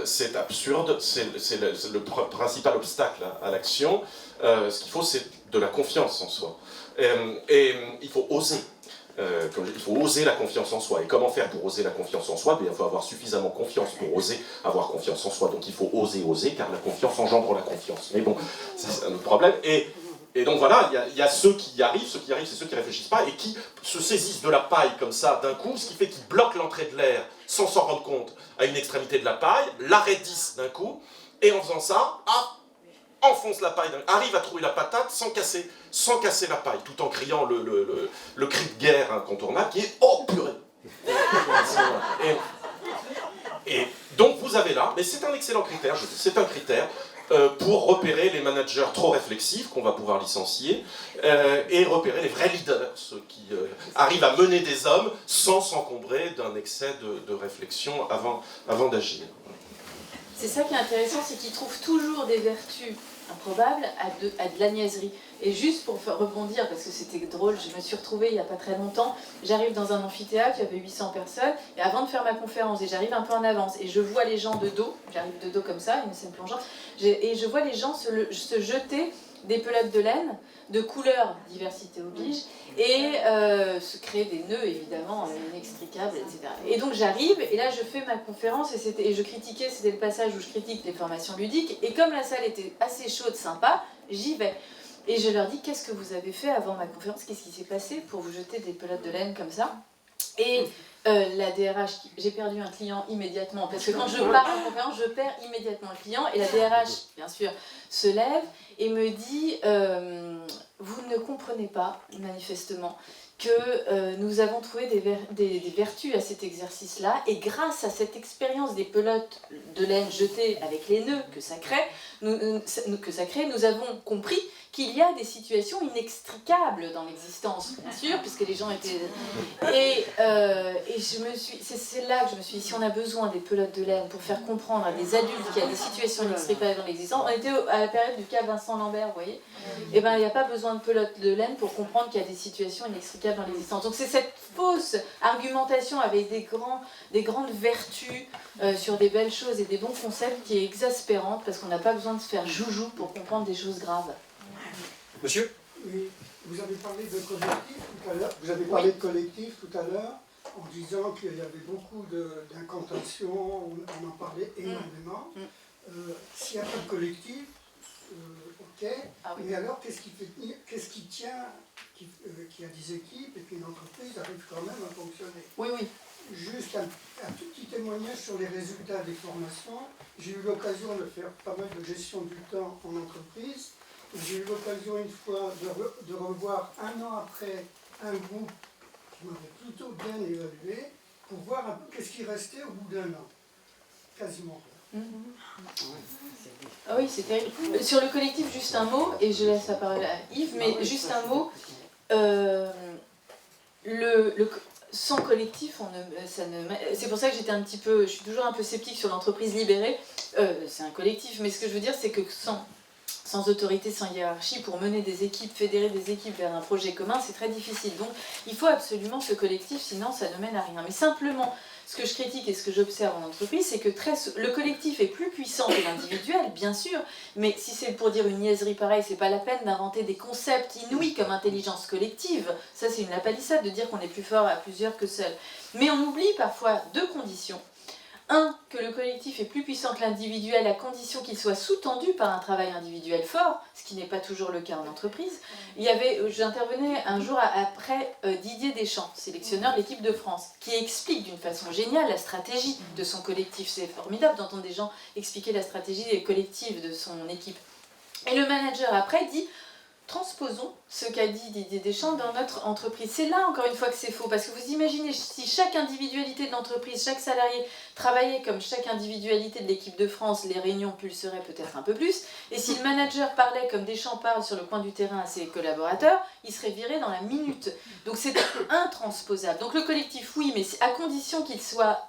c'est absurde, c'est le principal obstacle à l'action. Ce qu'il faut, c'est de la confiance en soi. Et il faut oser. Il faut oser la confiance en soi. Et comment faire pour oser la confiance en soi? Il faut avoir suffisamment confiance pour oser avoir confiance en soi. Donc il faut oser, car la confiance engendre la confiance. Mais bon, c'est un autre problème. Et donc voilà, il y a ceux qui y arrivent, c'est ceux qui ne réfléchissent pas et qui se saisissent de la paille comme ça d'un coup, ce qui fait qu'ils bloquent l'entrée de l'air sans s'en rendre compte à une extrémité de la paille, l'arrêtissent d'un coup, et en faisant ça, enfonce la paille, arrive à trouver la patate sans casser la paille, tout en criant le cri de guerre incontournable qui est « Oh purée !» Et donc vous avez là, mais c'est un excellent critère, c'est un critère pour repérer les managers trop réflexifs qu'on va pouvoir licencier et repérer les vrais leaders, ceux qui arrivent à mener des hommes sans s'encombrer d'un excès de réflexion avant d'agir. C'est ça qui est intéressant, c'est qu'ils trouvent toujours des vertus improbables à de la niaiserie. Et juste pour rebondir, parce que c'était drôle, je me suis retrouvée il n'y a pas très longtemps, j'arrive dans un amphithéâtre, il y avait 800 personnes, et avant de faire ma conférence, et j'arrive un peu en avance, et je vois les gens de dos, j'arrive de dos comme ça, une scène plongeante, et je vois les gens se jeter des pelotes de laine, de couleurs, diversité oblige, et se créer des nœuds évidemment inextricables, etc. Et donc j'arrive, et là je fais ma conférence, et je critiquais, c'était le passage où je critique les formations ludiques, et comme la salle était assez chaude, sympa, j'y vais. Et je leur dis, qu'est-ce que vous avez fait avant ma conférence? Qu'est-ce qui s'est passé pour vous jeter des pelotes de laine comme ça? Et la DRH, j'ai perdu un client immédiatement, parce que quand je pars en conférence, je perds immédiatement le client, et la DRH, bien sûr, se lève et me dit, vous ne comprenez pas, manifestement, que nous avons trouvé des vertus à cet exercice-là, et grâce à cette expérience des pelotes de laine jetées avec les nœuds que ça crée, nous avons compris qu'il y a des situations inextricables dans l'existence, bien sûr, puisque les gens étaient... Et c'est là que je me suis dit, si on a besoin des pelotes de laine pour faire comprendre à des adultes qu'il y a des situations inextricables dans l'existence, on était à la période du cas Vincent Lambert, vous voyez, et bien il n'y a pas besoin de pelotes de laine pour comprendre qu'il y a des situations inextricables dans l'existence. Donc c'est cette fausse argumentation avec des grandes vertus sur des belles choses et des bons concepts qui est exaspérante, parce qu'on n'a pas besoin de se faire joujou pour comprendre des choses graves. Monsieur? Oui, vous avez parlé de collectif tout à l'heure. Vous avez parlé de collectif tout à l'heure en disant qu'il y avait beaucoup d'incantations, on en parlait énormément. S'il n'y a pas de collectif, ok, mais alors qu'est-ce qui tient, qu'il y a des équipes et qu'une entreprise arrive quand même à fonctionner? Oui, oui. Juste un tout petit témoignage sur les résultats des formations. J'ai eu l'occasion de faire pas mal de gestion du temps en entreprise. J'ai eu l'occasion une fois de revoir un an après un groupe qui m'avait plutôt bien évalué pour voir un peu qu'est-ce qui restait au bout d'un an. Quasiment rien. Ah oui, c'est terrible. Sur le collectif, juste un mot, et je laisse la parole à Yves, mais juste un mot. Sans collectif, c'est pour ça que je suis toujours un peu sceptique sur l'entreprise libérée. C'est un collectif, mais ce que je veux dire, c'est que sans autorité, sans hiérarchie, pour mener des équipes, fédérer des équipes vers un projet commun, c'est très difficile. Donc il faut absolument ce collectif, sinon ça ne mène à rien. Mais simplement, ce que je critique et ce que j'observe en entreprise, c'est que le collectif est plus puissant que l'individuel, bien sûr, mais si c'est pour dire une niaiserie pareille, c'est pas la peine d'inventer des concepts inouïs comme intelligence collective. Ça, c'est une lapalissade de dire qu'on est plus fort à plusieurs que seul. Mais on oublie parfois deux conditions. Un, que le collectif est plus puissant que l'individuel à condition qu'il soit sous-tendu par un travail individuel fort, ce qui n'est pas toujours le cas en entreprise. J'intervenais un jour après Didier Deschamps, sélectionneur de l'équipe de France, qui explique d'une façon géniale la stratégie de son collectif. C'est formidable d'entendre des gens expliquer la stratégie collective de son équipe. Et le manager après dit: transposons ce qu'a dit Didier Deschamps dans notre entreprise. C'est là, encore une fois, que c'est faux, parce que vous imaginez, si chaque individualité de l'entreprise, chaque salarié travaillait comme chaque individualité de l'équipe de France, les réunions pulseraient peut-être un peu plus, et si le manager parlait comme Deschamps parle sur le coin du terrain à ses collaborateurs, il serait viré dans la minute. Donc c'est intransposable. Donc le collectif, oui, mais à condition qu'il soit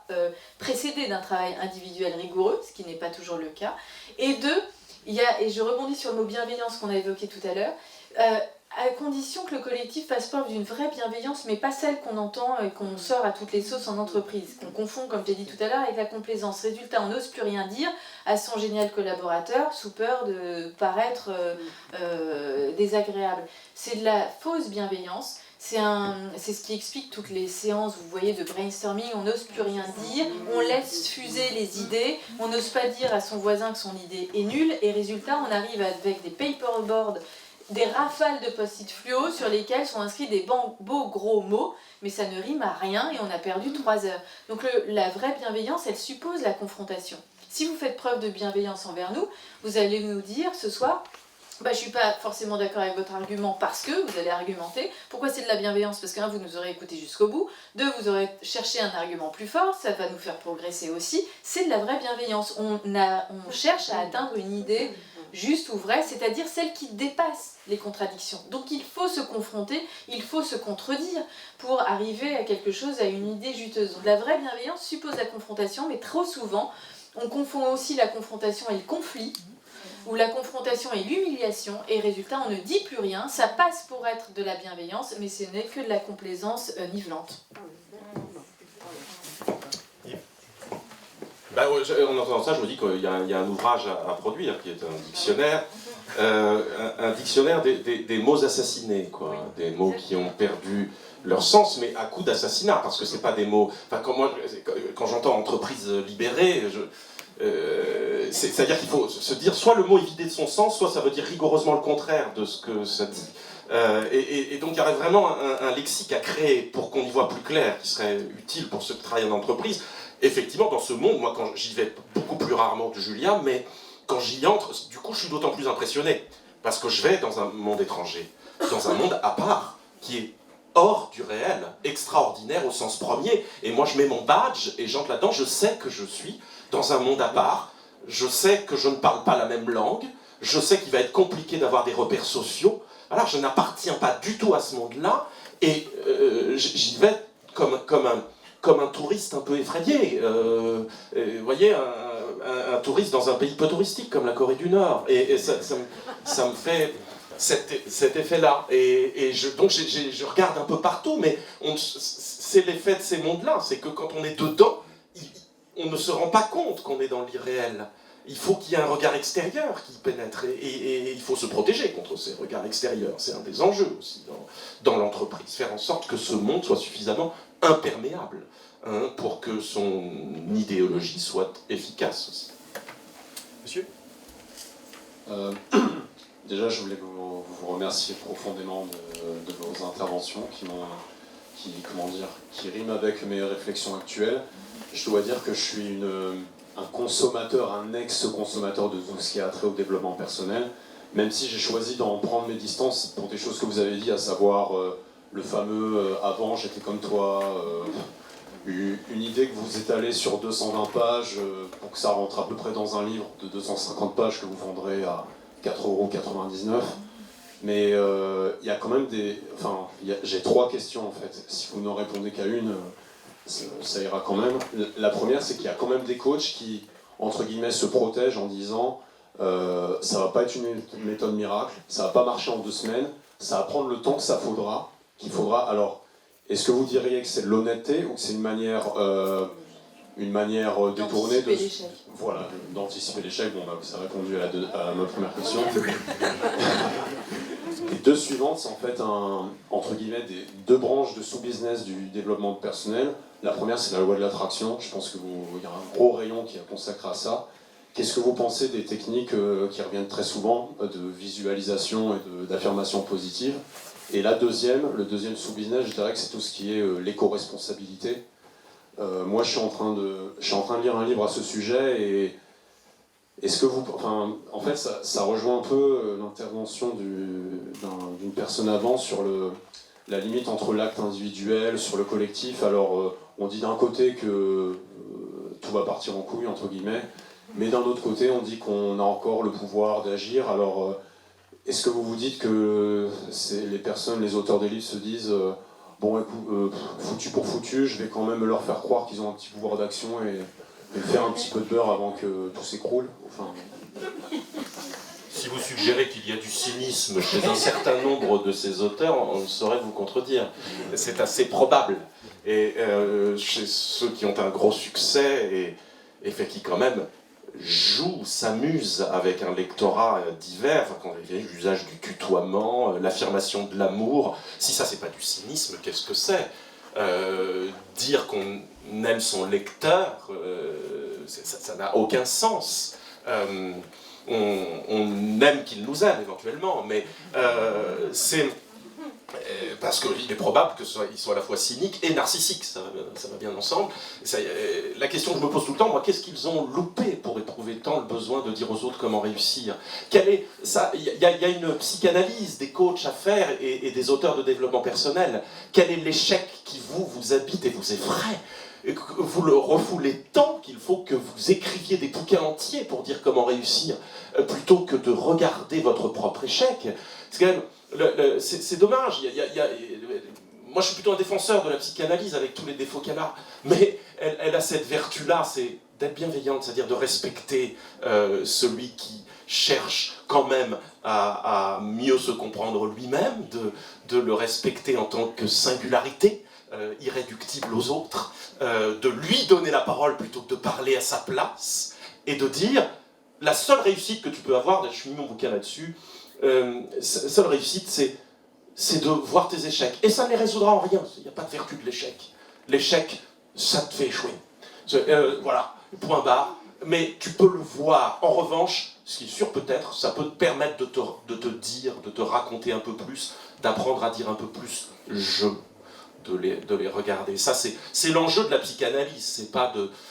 précédé d'un travail individuel rigoureux, ce qui n'est pas toujours le cas, et deux, et je rebondis sur le mot bienveillance qu'on a évoqué tout à l'heure, à condition que le collectif fasse preuve d'une vraie bienveillance, mais pas celle qu'on entend et qu'on sort à toutes les sauces en entreprise, qu'on confond, comme j'ai dit tout à l'heure, avec la complaisance. Résultat, on n'ose plus rien dire à son génial collaborateur sous peur de paraître désagréable. C'est de la fausse bienveillance. C'est ce qui explique toutes les séances, vous voyez, de brainstorming. On n'ose plus rien dire, on laisse fuser les idées, on n'ose pas dire à son voisin que son idée est nulle, et résultat, on arrive avec des paperboards, des rafales de post-it fluo sur lesquels sont inscrits des beaux gros mots, mais ça ne rime à rien et on a perdu 3 heures. Donc la vraie bienveillance, elle suppose la confrontation. Si vous faites preuve de bienveillance envers nous, vous allez nous dire ce soir... je ne suis pas forcément d'accord avec votre argument parce que vous allez argumenter. Pourquoi c'est de la bienveillance? Parce que vous nous aurez écouté jusqu'au bout. 2, vous aurez cherché un argument plus fort, ça va nous faire progresser aussi. C'est de la vraie bienveillance. On cherche à atteindre une idée juste ou vraie, c'est-à-dire celle qui dépasse les contradictions. Donc il faut se confronter, il faut se contredire pour arriver à quelque chose, à une idée juteuse. Donc la vraie bienveillance suppose la confrontation, mais trop souvent, on confond aussi la confrontation et le conflit, où la confrontation et l'humiliation, et résultat, on ne dit plus rien, ça passe pour être de la bienveillance, mais ce n'est que de la complaisance nivelante. En entendant ça, je me dis qu'il y a un ouvrage à produire, qui est un dictionnaire des mots assassinés, quoi, des mots qui ont perdu leur sens, mais à coup d'assassinat, parce que c'est pas des mots... Quand j'entends entreprise libérée, c'est-à-dire qu'il faut se dire soit le mot est vidé de son sens, soit ça veut dire rigoureusement le contraire de ce que ça dit. Et donc il y aurait vraiment un lexique à créer pour qu'on y voit plus clair, qui serait utile pour ceux qui travaillent en entreprise. Effectivement, dans ce monde, moi quand j'y vais beaucoup plus rarement que Julia, mais quand j'y entre, du coup je suis d'autant plus impressionné, parce que je vais dans un monde étranger, dans un monde à part, qui est hors du réel, extraordinaire au sens premier, et moi je mets mon badge et j'entre là-dedans, je sais que je suis dans un monde à part, je sais que je ne parle pas la même langue, je sais qu'il va être compliqué d'avoir des repères sociaux, alors je n'appartiens pas du tout à ce monde-là, et j'y vais comme un touriste un peu effrayé. Vous voyez, un touriste dans un pays peu touristique, comme la Corée du Nord, et ça me fait cet effet-là. Donc je regarde un peu partout, mais c'est l'effet de ces mondes-là, c'est que quand on est dedans, on ne se rend pas compte qu'on est dans l'irréel. Il faut qu'il y ait un regard extérieur qui pénètre, et il faut se protéger contre ces regards extérieurs. C'est un des enjeux aussi dans l'entreprise, faire en sorte que ce monde soit suffisamment imperméable, pour que son idéologie soit efficace aussi. Monsieur Déjà, je voulais vous remercier profondément de vos interventions qui riment avec mes réflexions actuelles. Je dois dire que je suis un consommateur, un ex-consommateur de tout ce qui a trait au développement personnel, même si j'ai choisi d'en prendre mes distances pour des choses que vous avez dit, à savoir le fameux avant j'étais comme toi, une idée que vous étalez sur 220 pages pour que ça rentre à peu près dans un livre de 250 pages que vous vendrez à 4,99 €. Mais il y a quand même j'ai 3 questions en fait. Si vous n'en répondez qu'à une, ça ira quand même. La première, c'est qu'il y a quand même des coachs qui, entre guillemets, se protègent en disant ça va pas être une méthode miracle, ça va pas marcher en 2 semaines, ça va prendre le temps qu'il faudra. Alors, est-ce que vous diriez que c'est de l'honnêteté ou que c'est une manière détournée d'anticiper l'échec? Bon, ça a répondu à ma première question. Les 2 suivantes, c'est en fait entre guillemets 2 branches de sous-business du développement personnel. La première, c'est la loi de l'attraction. Je pense qu'il y a un gros rayon qui est consacré à ça. Qu'est-ce que vous pensez des techniques qui reviennent très souvent, de visualisation et d'affirmation positive? Et le deuxième sous-business, je dirais que c'est tout ce qui est l'éco-responsabilité. Moi, je suis en train de lire un livre à ce sujet, est-ce que vous... Enfin, en fait, ça rejoint un peu l'intervention d'une personne avant sur la limite entre l'acte individuel, sur le collectif. Alors, on dit d'un côté que tout va partir en couille, entre guillemets, mais d'un autre côté, on dit qu'on a encore le pouvoir d'agir. Alors, est-ce que vous vous dites que les personnes, les auteurs des livres se disent bon, écoute, foutu pour foutu, je vais quand même leur faire croire qu'ils ont un petit pouvoir d'action et faire un petit peu de beurre avant que tout s'écroule. Enfin... Si vous suggérez qu'il y a du cynisme chez un certain nombre de ces auteurs, on ne saurait vous contredire. C'est assez probable. Et chez ceux qui ont un gros succès et fait qui quand même jouent, s'amusent avec un lectorat divers, enfin, quand il y a l'usage du tutoiement, l'affirmation de l'amour, si ça c'est pas du cynisme, qu'est-ce que c'est ? Dire qu'on aime son lecteur, ça n'a aucun sens. On aime qu'il nous aime éventuellement, mais c'est parce qu'il est probable qu'il soit à la fois cynique et narcissique, ça va bien ensemble. La question que je me pose tout le temps, moi, qu'est-ce qu'ils ont loupé pour éprouver tant le besoin de dire aux autres comment réussir ? Il y a une psychanalyse des coachs à faire et des auteurs de développement personnel. Quel est l'échec qui vous habite et vous effraie ? Et vous le refoulez tant qu'il faut que vous écriviez des bouquins entiers pour dire comment réussir, plutôt que de regarder votre propre échec. C'est quand même... C'est dommage. Moi, je suis plutôt un défenseur de la psychanalyse avec tous les défauts qu'elle a, mais elle a cette vertu-là, c'est d'être bienveillante, c'est-à-dire de respecter celui qui cherche quand même à mieux se comprendre lui-même, de le respecter en tant que singularité, irréductible aux autres, de lui donner la parole plutôt que de parler à sa place, et de dire, la seule réussite que tu peux avoir, je mis mon bouquin là-dessus, seule réussite, c'est de voir tes échecs. Et ça ne les résoudra en rien, il n'y a pas de vertu de l'échec. L'échec, ça te fait échouer. Voilà, point barre. Mais tu peux le voir. En revanche, ce qui est sûr peut-être, ça peut te permettre de te dire, de te raconter un peu plus, d'apprendre à dire un peu plus « je », de les regarder. Ça, c'est l'enjeu de la psychanalyse,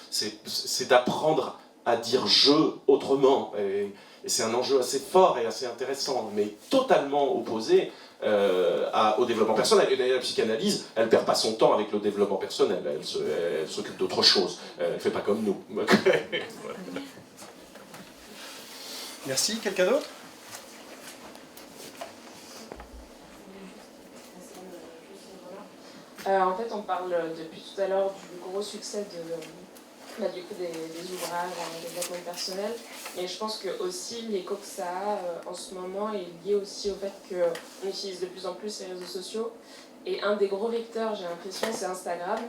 c'est d'apprendre à dire « je » autrement. Et c'est un enjeu assez fort et assez intéressant, mais totalement opposé au développement personnel. Et d'ailleurs, la psychanalyse, elle ne perd pas son temps avec le développement personnel, elle s'occupe d'autre chose. Elle ne fait pas comme nous. Merci. Quelqu'un d'autre ? En fait, on parle depuis tout à l'heure du gros succès du coup des ouvrages en développement personnel, et je pense que aussi l'écho que ça a en ce moment est lié aussi au fait qu'on utilise de plus en plus les réseaux sociaux, et un des gros vecteurs, j'ai l'impression, c'est Instagram.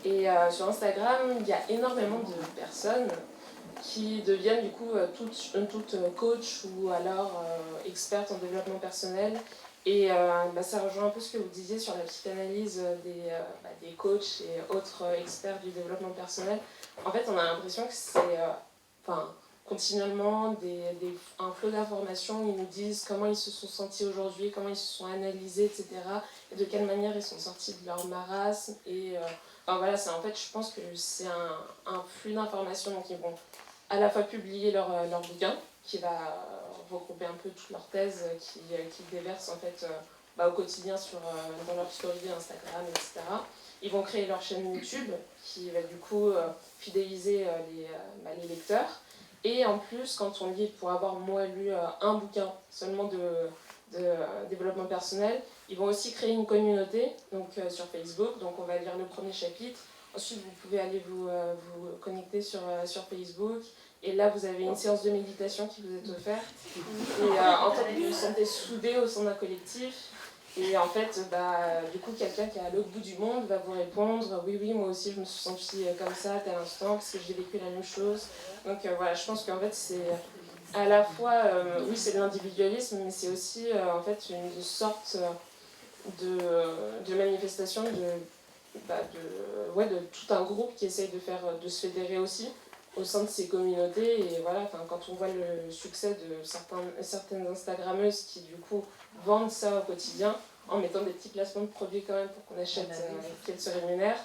Et sur Instagram, il y a énormément de personnes qui deviennent du coup toutes coach ou alors expertes en développement personnel. Et ça rejoint un peu ce que vous disiez sur la psychanalyse des coachs et autres experts du développement personnel. En fait, on a l'impression que c'est continuellement un flot d'informations où ils nous disent comment ils se sont sentis aujourd'hui, comment ils se sont analysés, etc. Et de quelle manière ils sont sortis de leur marasme. Et en fait, je pense que c'est un flux d'informations. Donc, ils vont à la fois publier leur bouquin, qui va regrouper un peu toutes leurs thèses qui déversent en fait au quotidien dans leur story Instagram, etc. Ils vont créer leur chaîne YouTube qui va du coup fidéliser les lecteurs. Et en plus, quand on lit, pour avoir moi lu un bouquin seulement de développement personnel, ils vont aussi créer une communauté donc, sur Facebook. Donc on va lire le premier chapitre. Ensuite, vous pouvez aller vous connecter sur Facebook. Et là, vous avez une séance de méditation qui vous est offerte. Et en fait, vous vous sentez soudés au sein d'un collectif. Et en fait, du coup, quelqu'un qui est à l'autre bout du monde va vous répondre « Oui, moi aussi, je me suis sentie comme ça à tel instant, parce que j'ai vécu la même chose. » Donc voilà, je pense qu'en fait, c'est à la fois, oui, c'est de l'individualisme, mais c'est aussi en fait une sorte de manifestation de tout un groupe qui essaye de se fédérer aussi au sein de ces communautés. Et voilà, quand on voit le succès de certaines Instagrammeuses qui du coup vendent ça au quotidien en mettant des petits placements de produits quand même pour qu'on achète qu'elles se rémunèrent,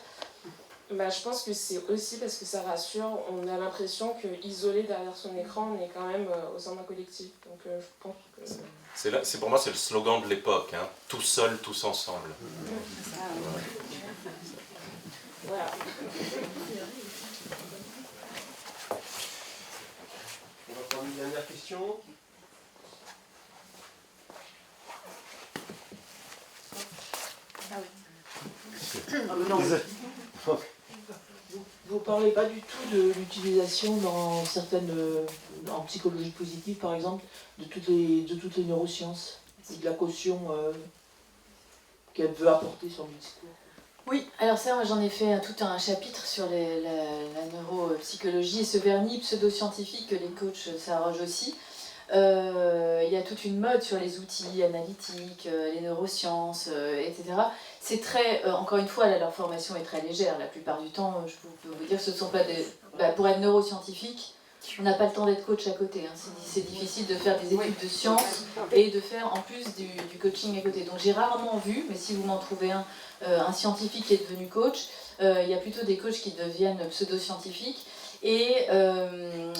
Bah, je pense que c'est aussi parce que ça rassure. On a l'impression qu'isolé derrière son écran, on est quand même au sein d'un collectif. Donc je pense que... C'est pour moi, c'est le slogan de l'époque, hein. Tout seul, tous ensemble. Voilà. On va prendre une dernière question. Vous ne parlez pas du tout de l'utilisation dans certaines, en psychologie positive par exemple, de toutes les neurosciences, et de la caution qu'elle veut apporter sur le discours. Oui, alors ça, moi, j'en ai fait tout un chapitre sur la neuropsychologie et ce vernis pseudo-scientifique que les coachs s'arrogent aussi. Il y a toute une mode sur les outils analytiques, les neurosciences, etc. C'est très, encore une fois, là, leur formation est très légère. La plupart du temps, je peux vous dire que ce ne sont pas des... pour être neuroscientifique, on n'a pas le temps d'être coach à côté. Hein. C'est difficile de faire des études de sciences et de faire en plus du coaching à côté. Donc j'ai rarement vu, mais si vous m'en trouvez un scientifique qui est devenu coach, il y a plutôt des coachs qui deviennent pseudo-scientifiques. Et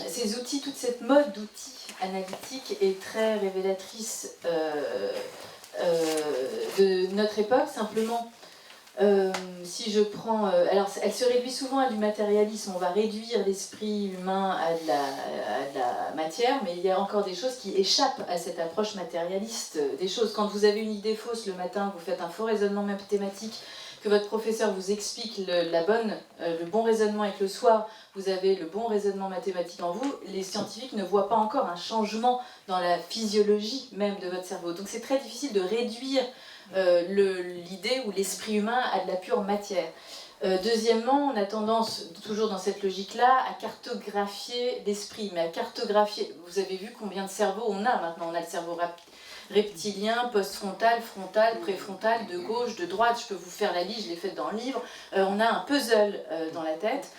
ces outils, toute cette mode d'outils analytiques est très révélatrice de notre époque. Simplement, si je prends... alors, elle se réduit souvent à du matérialisme. On va réduire l'esprit humain à de la matière, mais il y a encore des choses qui échappent à cette approche matérialiste des choses. Quand vous avez une idée fausse le matin, vous faites un faux raisonnement mathématique, que votre professeur vous explique le bon raisonnement et que le soir, vous avez le bon raisonnement mathématique en vous, les scientifiques ne voient pas encore un changement dans la physiologie même de votre cerveau. Donc c'est très difficile de réduire l'idée ou l'esprit humain à de la pure matière. Deuxièmement, on a tendance, toujours dans cette logique-là, à cartographier l'esprit. Mais à cartographier, vous avez vu combien de cerveaux on a maintenant. On a le cerveau reptilien, postfrontal, frontal, préfrontal, de gauche, de droite. Je peux vous faire la liste, je l'ai faite dans le livre. On a un puzzle dans la tête.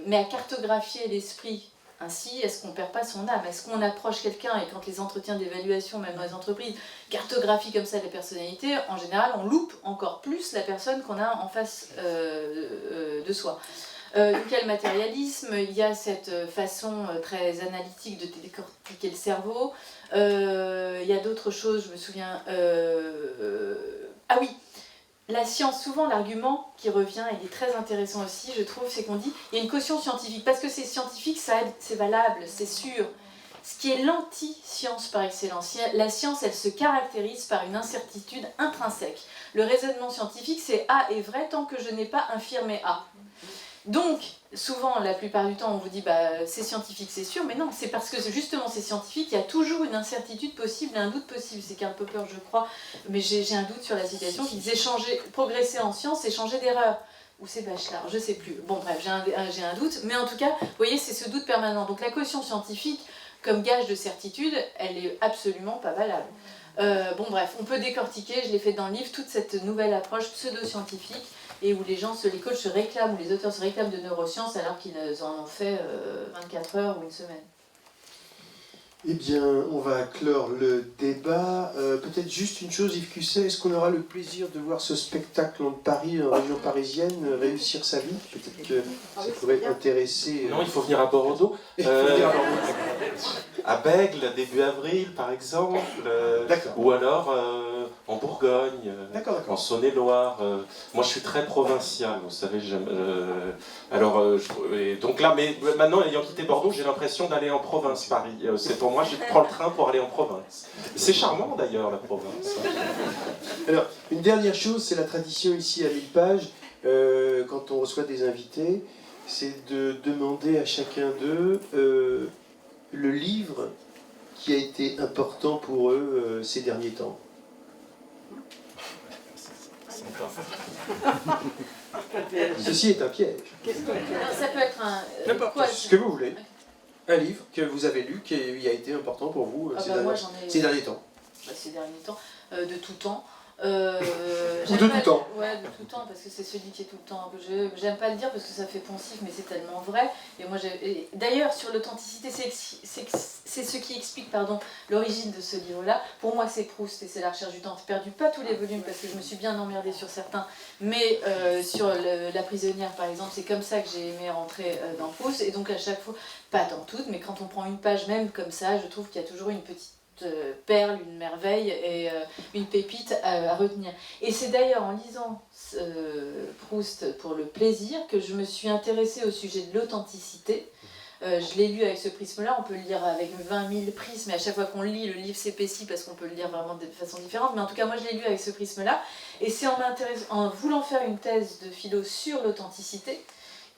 Mais à cartographier l'esprit ainsi, est-ce qu'on ne perd pas son âme? Est-ce qu'on approche quelqu'un, et quand les entretiens d'évaluation, même dans les entreprises, cartographient comme ça les personnalités, en général, on loupe encore plus la personne qu'on a en face de soi. Donc il y a le matérialisme, il y a cette façon très analytique de décortiquer le cerveau, il y a d'autres choses, je me souviens... ah oui, la science, souvent l'argument qui revient, il est très intéressant aussi, je trouve, c'est qu'on dit il y a une caution scientifique, parce que c'est scientifique, c'est valable, c'est sûr. Ce qui est l'anti-science par excellence. La science, elle se caractérise par une incertitude intrinsèque. Le raisonnement scientifique, c'est A est vrai tant que je n'ai pas infirmé A. Donc, souvent, la plupart du temps, on vous dit c'est scientifique, c'est sûr, mais non, c'est parce que justement c'est scientifique, il y a toujours une incertitude possible, un doute possible. C'est Karl Popper, je crois, mais j'ai un doute sur la citation, qui disait progresser en science, c'est changer d'erreur. Ou c'est Bachelard, je sais plus. Bon, bref, j'ai un doute, mais en tout cas, vous voyez, c'est ce doute permanent. Donc la caution scientifique, comme gage de certitude, elle est absolument pas valable. Bon, bref, on peut décortiquer, je l'ai fait dans le livre, toute cette nouvelle approche pseudo-scientifique, et où les coachs se réclament, ou les auteurs se réclament de neurosciences alors qu'ils en ont fait 24 heures ou une semaine. Eh bien, on va clore le débat. Peut-être juste une chose, Yves Cusset, est-ce qu'on aura le plaisir de voir ce spectacle en Paris, en région parisienne, réussir sa vie? Peut-être que ça pourrait intéresser... Non, il faut venir à Bordeaux. À Bègle, début avril, par exemple. Ou alors en Bourgogne, en Saône-et-Loire. Moi, je suis très provincial, vous savez. Donc là, mais maintenant, ayant quitté Bordeaux, j'ai l'impression d'aller en province, Paris. C'est pour moi, je prends le train pour aller en province. C'est charmant, d'ailleurs, la province. Alors, une dernière chose, c'est la tradition ici à 1000 pages, quand on reçoit des invités, c'est de demander à chacun d'eux le livre qui a été important pour eux ces derniers temps. Ceci est un piège. Ça peut être ce que vous voulez. Un livre que vous avez lu qui a été important pour vous ces derniers temps. Ces derniers temps, de tout temps. Ou de tout temps. Ouais, de tout temps, parce que c'est celui qui est tout le temps. J'aime pas le dire parce que ça fait poncif, mais c'est tellement vrai. Et moi, d'ailleurs, sur l'authenticité, c'est ce qui explique l'origine de ce livre-là. Pour moi, c'est Proust et c'est La recherche du temps perdu. Pas tous les volumes parce que je me suis bien emmerdée sur certains, mais sur La prisonnière, par exemple, c'est comme ça que j'ai aimé rentrer dans Proust. Et donc, à chaque fois, pas dans toutes, mais quand on prend une page même comme ça, je trouve qu'il y a toujours une petite perle, une merveille et une pépite à retenir. Et c'est d'ailleurs en lisant Proust pour le plaisir que je me suis intéressée au sujet de l'authenticité. Je l'ai lu avec ce prisme-là, on peut le lire avec 20 000 prismes, et à chaque fois qu'on le lit, le livre s'épaissit parce qu'on peut le lire vraiment de façon différente, mais en tout cas moi je l'ai lu avec ce prisme-là, et c'est en voulant faire une thèse de philo sur l'authenticité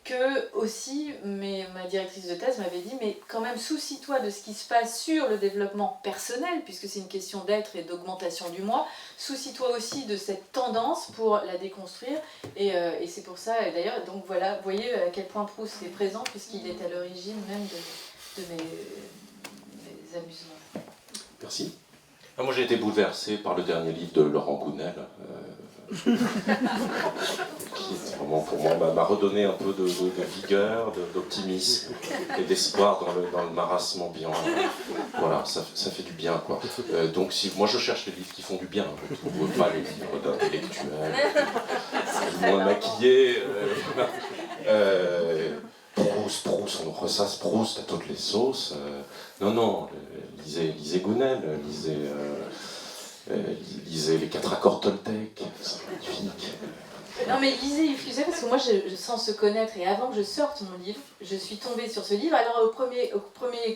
que aussi ma directrice de thèse m'avait dit mais quand même soucie-toi de ce qui se passe sur le développement personnel puisque c'est une question d'être et d'augmentation du moi, soucie-toi aussi de cette tendance pour la déconstruire et c'est pour ça d'ailleurs donc voilà, vous voyez à quel point Proust est présent puisqu'il est à l'origine même de mes amusements. Merci. Moi j'ai été bouleversé par le dernier livre de Laurent Gounel. Qui vraiment pour moi m'a redonné un peu de vigueur, d'optimisme et d'espoir dans le marasme ambiant. Voilà, ça fait du bien quoi. Donc moi je cherche les livres qui font du bien, je trouve pas les livres d'intellectuels, moins maquillés. Proust, on ressasse Proust à toutes les sauces. Non, lisez Gounel, lisez les 4 accords Toltec, c'est magnifique. Non mais lisez Yves Cluzet parce que moi sans se connaître et avant que je sorte mon livre, je suis tombée sur ce livre. Alors au premier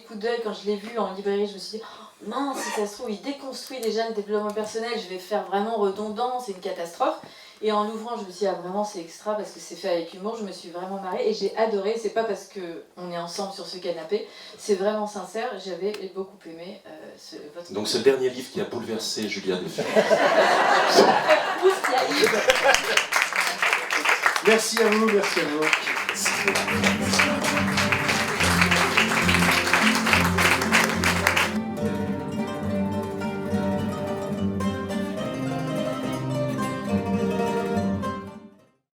coup d'œil quand je l'ai vu en librairie, je me suis dit oh, mince si ça se trouve il déconstruit déjà le développement personnel, je vais faire vraiment redondant, c'est une catastrophe. Et en l'ouvrant, je me suis dit, ah vraiment c'est extra parce que c'est fait avec humour, je me suis vraiment marrée et j'ai adoré. C'est pas parce qu'on est ensemble sur ce canapé, c'est vraiment sincère, j'avais beaucoup aimé votre... Donc c'est le dernier livre qui a bouleversé Julia Delphin. Merci à vous, merci à vous.